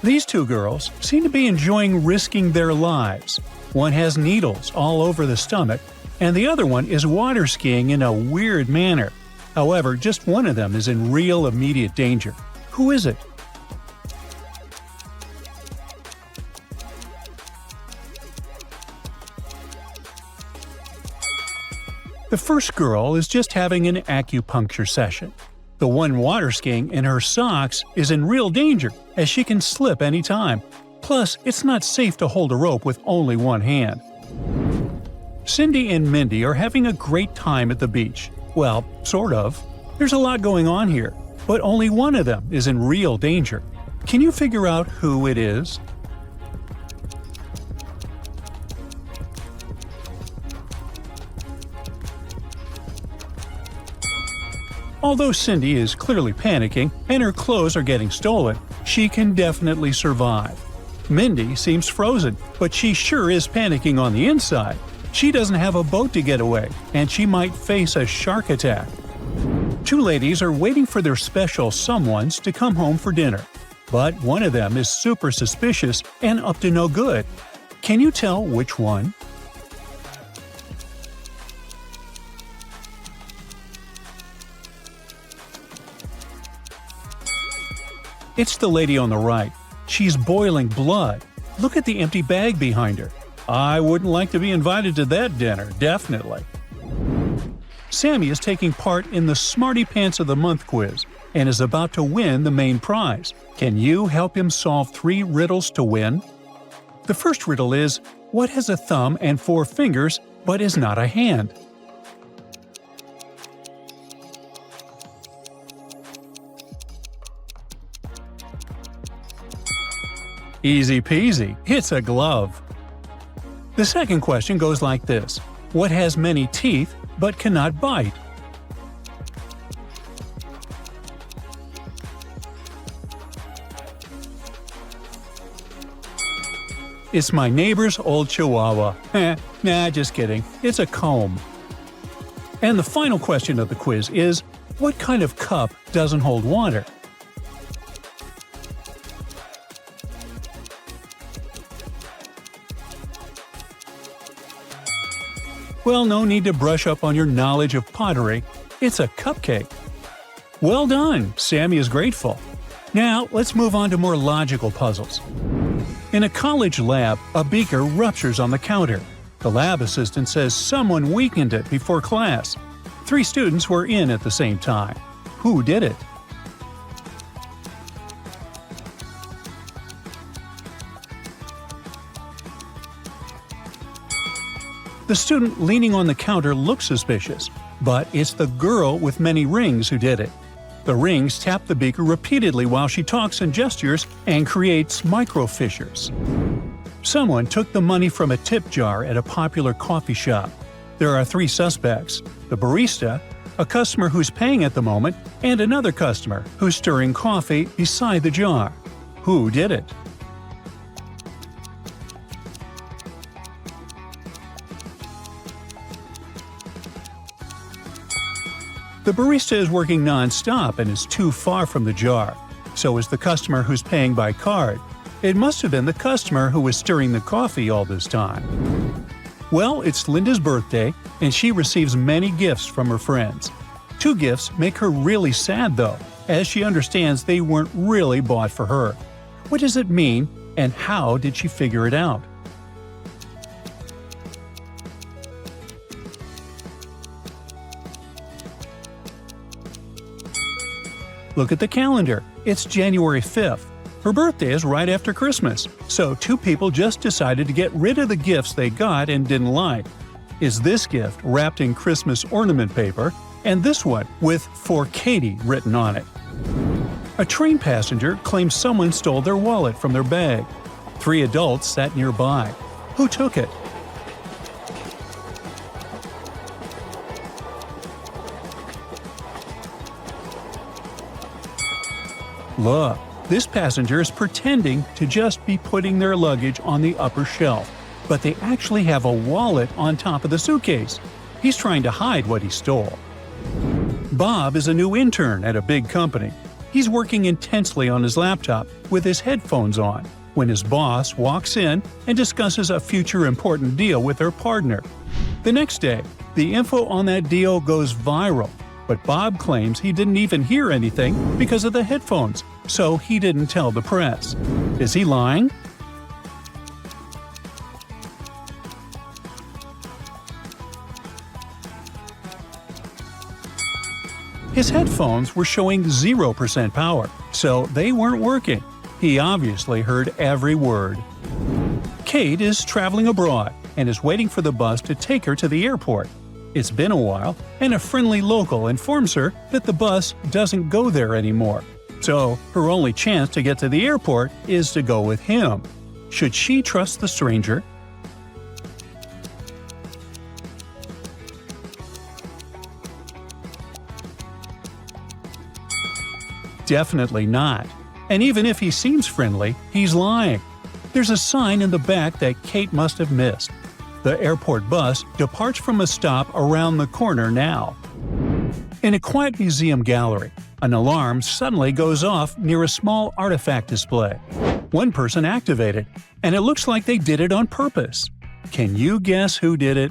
These 2 girls seem to be enjoying risking their lives. One has needles all over the stomach, and the other one is water skiing in a weird manner. However, just one of them is in real immediate danger. Who is it? The first girl is just having an acupuncture session. The one water skiing in her socks is in real danger, as she can slip any time. Plus, it's not safe to hold a rope with only one hand. Cindy and Mindy are having a great time at the beach. Well, sort of. There's a lot going on here, but only one of them is in real danger. Can you figure out who it is? Although Cindy is clearly panicking and her clothes are getting stolen, she can definitely survive. Mindy seems frozen, but she sure is panicking on the inside. She doesn't have a boat to get away, and she might face a shark attack. 2 ladies are waiting for their special someones to come home for dinner. But one of them is super suspicious and up to no good. Can you tell which one? It's the lady on the right. She's boiling blood. Look at the empty bag behind her. I wouldn't like to be invited to that dinner, definitely. Sammy is taking part in the Smarty Pants of the Month quiz and is about to win the main prize. Can you help him solve 3 riddles to win? The first riddle is, what has a thumb and 4 fingers but is not a hand? Easy peasy, it's a glove. The second question goes like this. What has many teeth but cannot bite? It's my neighbor's old chihuahua. Nah, just kidding. It's a comb. And the final question of the quiz is, what kind of cup doesn't hold water? Well, no need to brush up on your knowledge of pottery. It's a cupcake. Well done! Sammy is grateful. Now, let's move on to more logical puzzles. In a college lab, a beaker ruptures on the counter. The lab assistant says someone weakened it before class. 3 students were in at the same time. Who did it? The student leaning on the counter looks suspicious, but it's the girl with many rings who did it. The rings tap the beaker repeatedly while she talks and gestures and creates micro-fissures. Someone took the money from a tip jar at a popular coffee shop. There are 3 suspects: the barista, a customer who's paying at the moment, and another customer who's stirring coffee beside the jar. Who did it? The barista is working non-stop and is too far from the jar. So is the customer who's paying by card. It must have been the customer who was stirring the coffee all this time. Well, it's Linda's birthday, and she receives many gifts from her friends. 2 gifts make her really sad, though, as she understands they weren't really bought for her. What does it mean, and how did she figure it out? Look at the calendar. It's January 5th. Her birthday is right after Christmas, so 2 people just decided to get rid of the gifts they got and didn't like. Is this gift wrapped in Christmas ornament paper, and this one with "For Katie" written on it? A train passenger claims someone stole their wallet from their bag. 3 adults sat nearby. Who took it? Look, this passenger is pretending to just be putting their luggage on the upper shelf, but they actually have a wallet on top of the suitcase. He's trying to hide what he stole. Bob is a new intern at a big company. He's working intensely on his laptop with his headphones on when his boss walks in and discusses a future important deal with her partner. The next day, the info on that deal goes viral. But Bob claims he didn't even hear anything because of the headphones, so he didn't tell the press. Is he lying? His headphones were showing 0% power, so they weren't working. He obviously heard every word. Kate is traveling abroad and is waiting for the bus to take her to the airport. It's been a while, and a friendly local informs her that the bus doesn't go there anymore. So, her only chance to get to the airport is to go with him. Should she trust the stranger? Definitely not. And even if he seems friendly, he's lying. There's a sign in the back that Kate must have missed. The airport bus departs from a stop around the corner now. In a quiet museum gallery, an alarm suddenly goes off near a small artifact display. One person activated, and it looks like they did it on purpose. Can you guess who did it?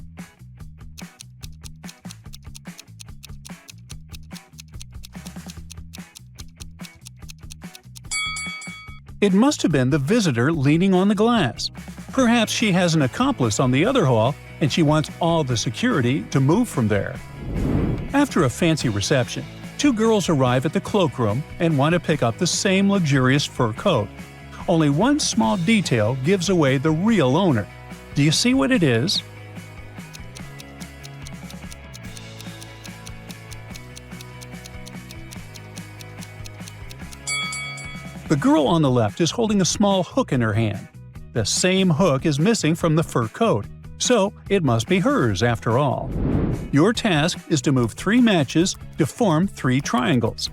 It must have been the visitor leaning on the glass. Perhaps she has an accomplice on the other hall and she wants all the security to move from there. After a fancy reception, two girls arrive at the cloakroom and want to pick up the same luxurious fur coat. Only one small detail gives away the real owner. Do you see what it is? The girl on the left is holding a small hook in her hand. The same hook is missing from the fur coat, so it must be hers after all. Your task is to move 3 matches to form 3 triangles.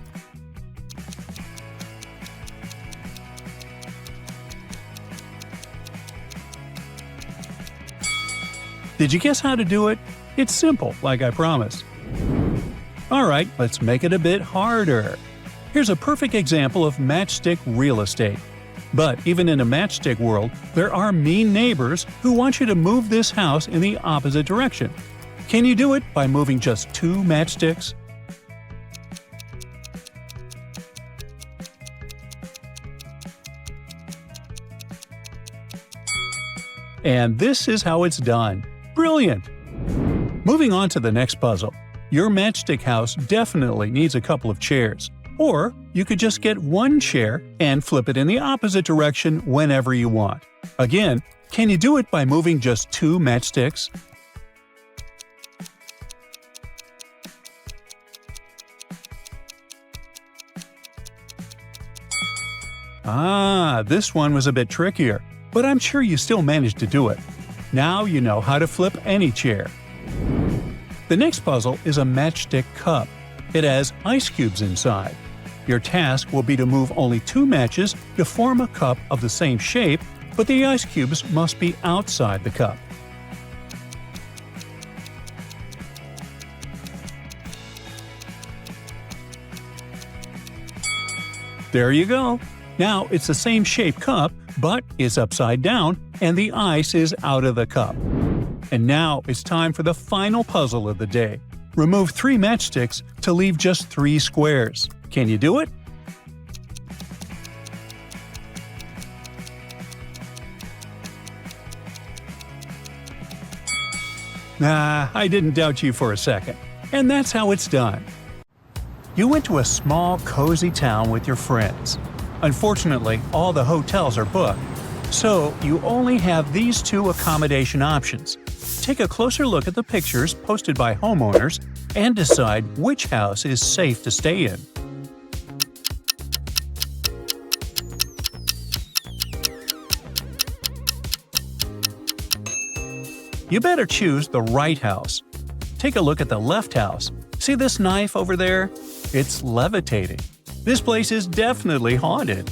Did you guess how to do it? It's simple, like I promised. Alright, let's make it a bit harder. Here's a perfect example of matchstick real estate. But even in a matchstick world, there are mean neighbors who want you to move this house in the opposite direction. Can you do it by moving just 2 matchsticks? And this is how it's done. Brilliant! Moving on to the next puzzle. Your matchstick house definitely needs a couple of chairs. Or you could just get 1 chair and flip it in the opposite direction whenever you want. Again, can you do it by moving just 2 matchsticks? This one was a bit trickier, but I'm sure you still managed to do it. Now you know how to flip any chair. The next puzzle is a matchstick cup. It has ice cubes inside. Your task will be to move only 2 matches to form a cup of the same shape, but the ice cubes must be outside the cup. There you go! Now it's the same shape cup, but it's upside down and the ice is out of the cup. And now it's time for the final puzzle of the day. Remove 3 matchsticks to leave just 3 squares. Can you do it? I didn't doubt you for a second. And that's how it's done. You went to a small, cozy town with your friends. Unfortunately, all the hotels are booked, so you only have these 2 accommodation options. Take a closer look at the pictures posted by homeowners and decide which house is safe to stay in. You better choose the right house. Take a look at the left house. See this knife over there? It's levitating. This place is definitely haunted.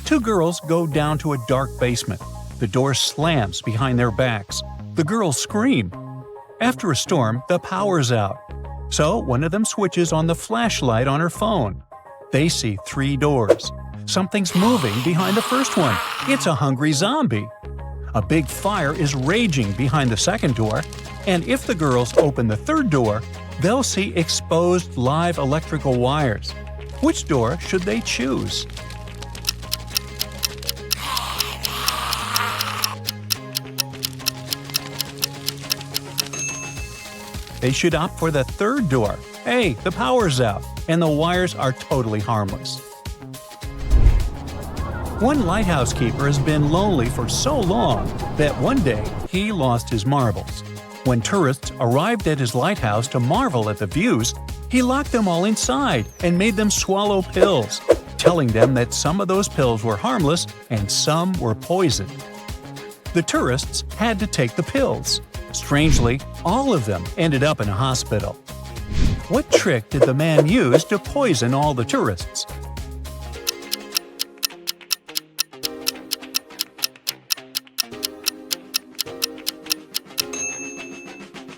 2 girls go down to a dark basement. The door slams behind their backs. The girls scream. After a storm, the power's out. So one of them switches on the flashlight on her phone. They see 3 doors. Something's moving behind the first one. It's a hungry zombie. A big fire is raging behind the second door, and if the girls open the third door, they'll see exposed live electrical wires. Which door should they choose? They should opt for the third door. Hey, the power's out, and the wires are totally harmless. One lighthouse keeper has been lonely for so long that one day he lost his marbles. When tourists arrived at his lighthouse to marvel at the views, he locked them all inside and made them swallow pills, telling them that some of those pills were harmless and some were poison. The tourists had to take the pills. Strangely, all of them ended up in a hospital. What trick did the man use to poison all the tourists?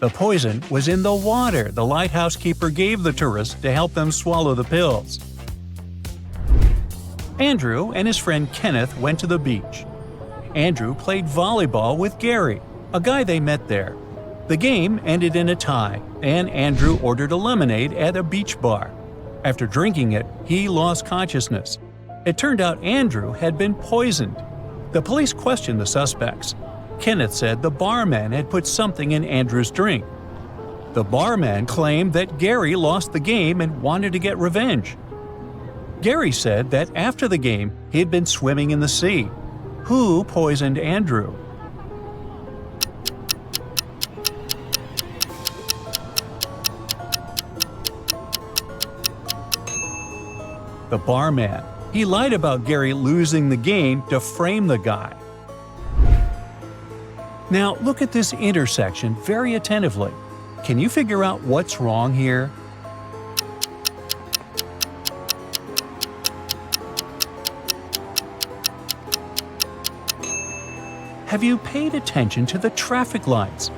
The poison was in the water the lighthouse keeper gave the tourists to help them swallow the pills. Andrew and his friend Kenneth went to the beach. Andrew played volleyball with Gary, a guy they met there. The game ended in a tie, and Andrew ordered a lemonade at a beach bar. After drinking it, he lost consciousness. It turned out Andrew had been poisoned. The police questioned the suspects. Kenneth said the barman had put something in Andrew's drink. The barman claimed that Gary lost the game and wanted to get revenge. Gary said that after the game, he had been swimming in the sea. Who poisoned Andrew? The barman. He lied about Gary losing the game to frame the guy. Now look at this intersection very attentively. Can you figure out what's wrong here? Have you paid attention to the traffic lights?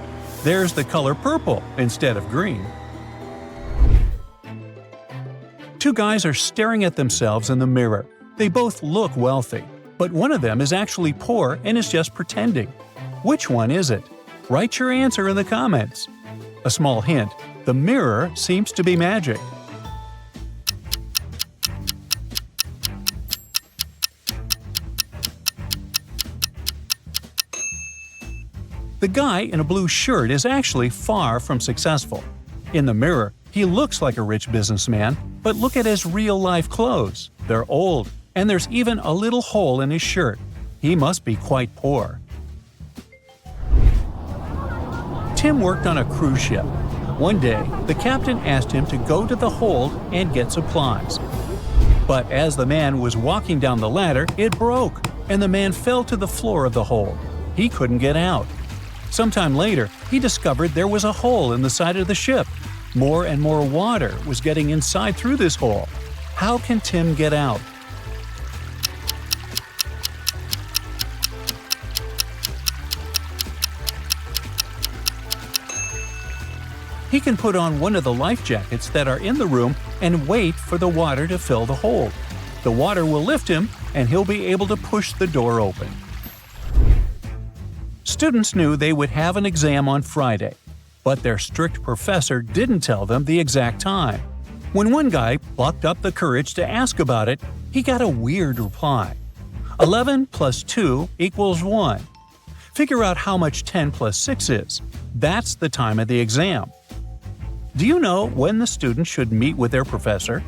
There's the color purple instead of green. Two guys are staring at themselves in the mirror. They both look wealthy, but one of them is actually poor and is just pretending. Which one is it? Write your answer in the comments. A small hint, the mirror seems to be magic. The guy in a blue shirt is actually far from successful. In the mirror, he looks like a rich businessman, but look at his real-life clothes. They're old, and there's even a little hole in his shirt. He must be quite poor. Tim worked on a cruise ship. One day, the captain asked him to go to the hold and get supplies. But as the man was walking down the ladder, it broke, and the man fell to the floor of the hold. He couldn't get out. Sometime later, he discovered there was a hole in the side of the ship. More and more water was getting inside through this hole. How can Tim get out? He can put on one of the life jackets that are in the room and wait for the water to fill the hole. The water will lift him, and he'll be able to push the door open. Students knew they would have an exam on Friday, but their strict professor didn't tell them the exact time. When one guy plucked up the courage to ask about it, he got a weird reply. 11 plus 2 equals 1. Figure out how much 10 plus 6 is. That's the time of the exam. Do you know when the student should meet with their professor?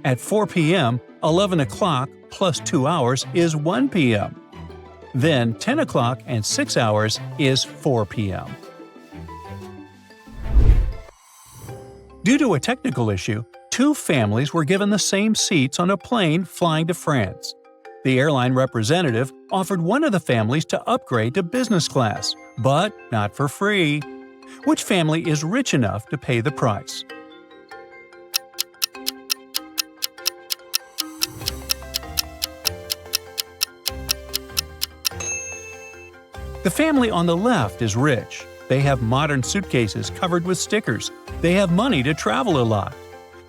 At 4 p.m., 11 o'clock plus 2 hours is 1 p.m. Then 10 o'clock and 6 hours is 4 p.m. Due to a technical issue, two families were given the same seats on a plane flying to France. The airline representative offered one of the families to upgrade to business class, but not for free. Which family is rich enough to pay the price? The family on the left is rich. They have modern suitcases covered with stickers. They have money to travel a lot.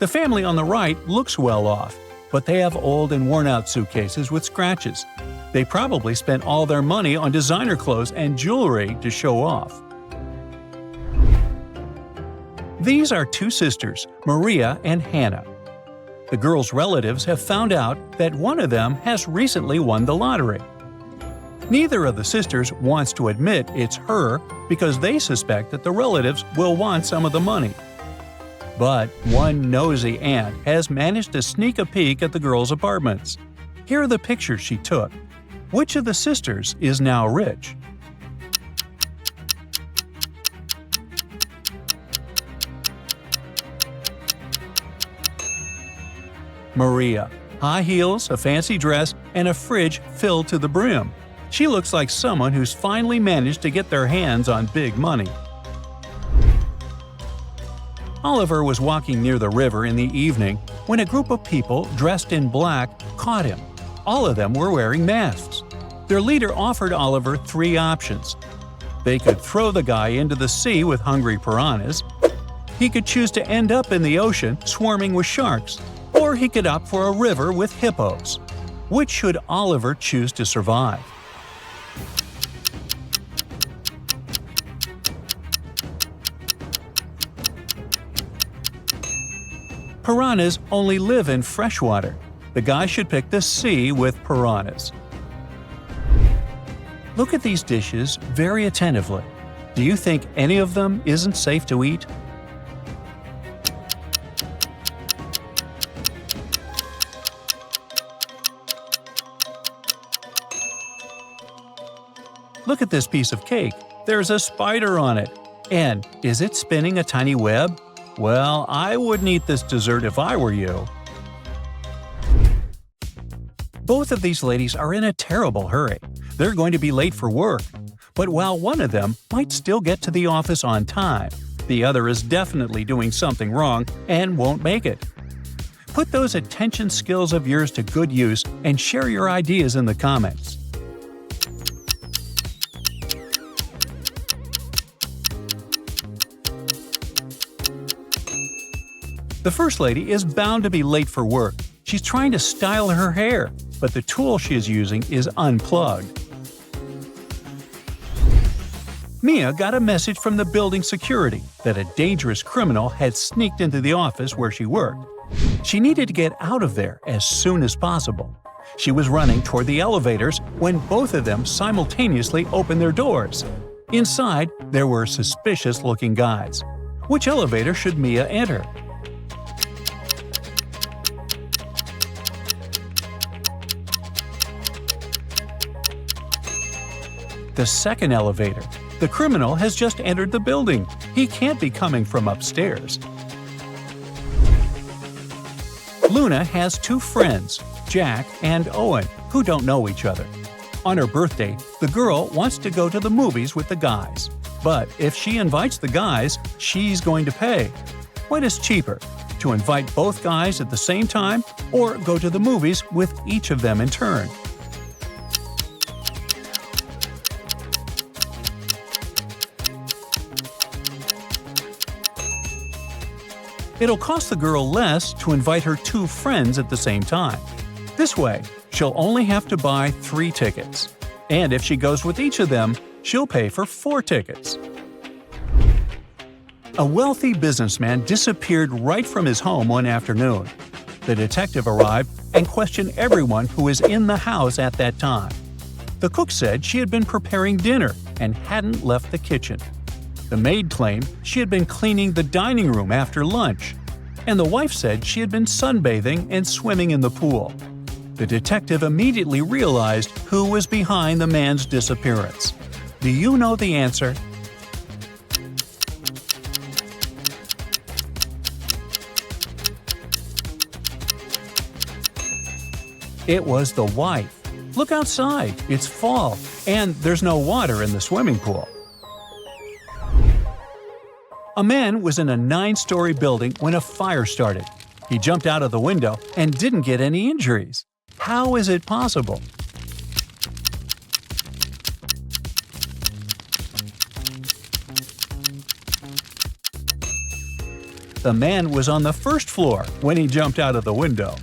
The family on the right looks well off, but they have old and worn-out suitcases with scratches. They probably spent all their money on designer clothes and jewelry to show off. These are two sisters, Maria and Hannah. The girls' relatives have found out that one of them has recently won the lottery. Neither of the sisters wants to admit it's her because they suspect that the relatives will want some of the money. But one nosy aunt has managed to sneak a peek at the girls' apartments. Here are the pictures she took. Which of the sisters is now rich? Maria. High heels, a fancy dress, and a fridge filled to the brim. She looks like someone who's finally managed to get their hands on big money. Oliver was walking near the river in the evening when a group of people dressed in black caught him. All of them were wearing masks. Their leader offered Oliver 3 options. They could throw the guy into the sea with hungry piranhas, he could choose to end up in the ocean swarming with sharks, or he could opt for a river with hippos. Which should Oliver choose to survive? Piranhas only live in freshwater. The guy should pick the C with piranhas. Look at these dishes very attentively. Do you think any of them isn't safe to eat? Look at this piece of cake. There's a spider on it. And is it spinning a tiny web? Well, I wouldn't eat this dessert if I were you. Both of these ladies are in a terrible hurry. They're going to be late for work. But while one of them might still get to the office on time, the other is definitely doing something wrong and won't make it. Put those attention skills of yours to good use and share your ideas in the comments. The first lady is bound to be late for work. She's trying to style her hair, but the tool she is using is unplugged. Mia got a message from the building security that a dangerous criminal had sneaked into the office where she worked. She needed to get out of there as soon as possible. She was running toward the elevators when both of them simultaneously opened their doors. Inside, there were suspicious-looking guys. Which elevator should Mia enter? The second elevator. The criminal has just entered the building. He can't be coming from upstairs. Luna has two friends, Jack and Owen, who don't know each other. On her birthday, the girl wants to go to the movies with the guys. But if she invites the guys, she's going to pay. What is cheaper, to invite both guys at the same time or go to the movies with each of them in turn? It'll cost the girl less to invite her two friends at the same time. This way, she'll only have to buy 3 tickets. And if she goes with each of them, she'll pay for 4 tickets. A wealthy businessman disappeared right from his home one afternoon. The detective arrived and questioned everyone who was in the house at that time. The cook said she had been preparing dinner and hadn't left the kitchen. The maid claimed she had been cleaning the dining room after lunch, and the wife said she had been sunbathing and swimming in the pool. The detective immediately realized who was behind the man's disappearance. Do you know the answer? It was the wife. Look outside, it's fall, and there's no water in the swimming pool. A man was in a 9-story building when a fire started. He jumped out of the window and didn't get any injuries. How is it possible? The man was on the first floor when he jumped out of the window.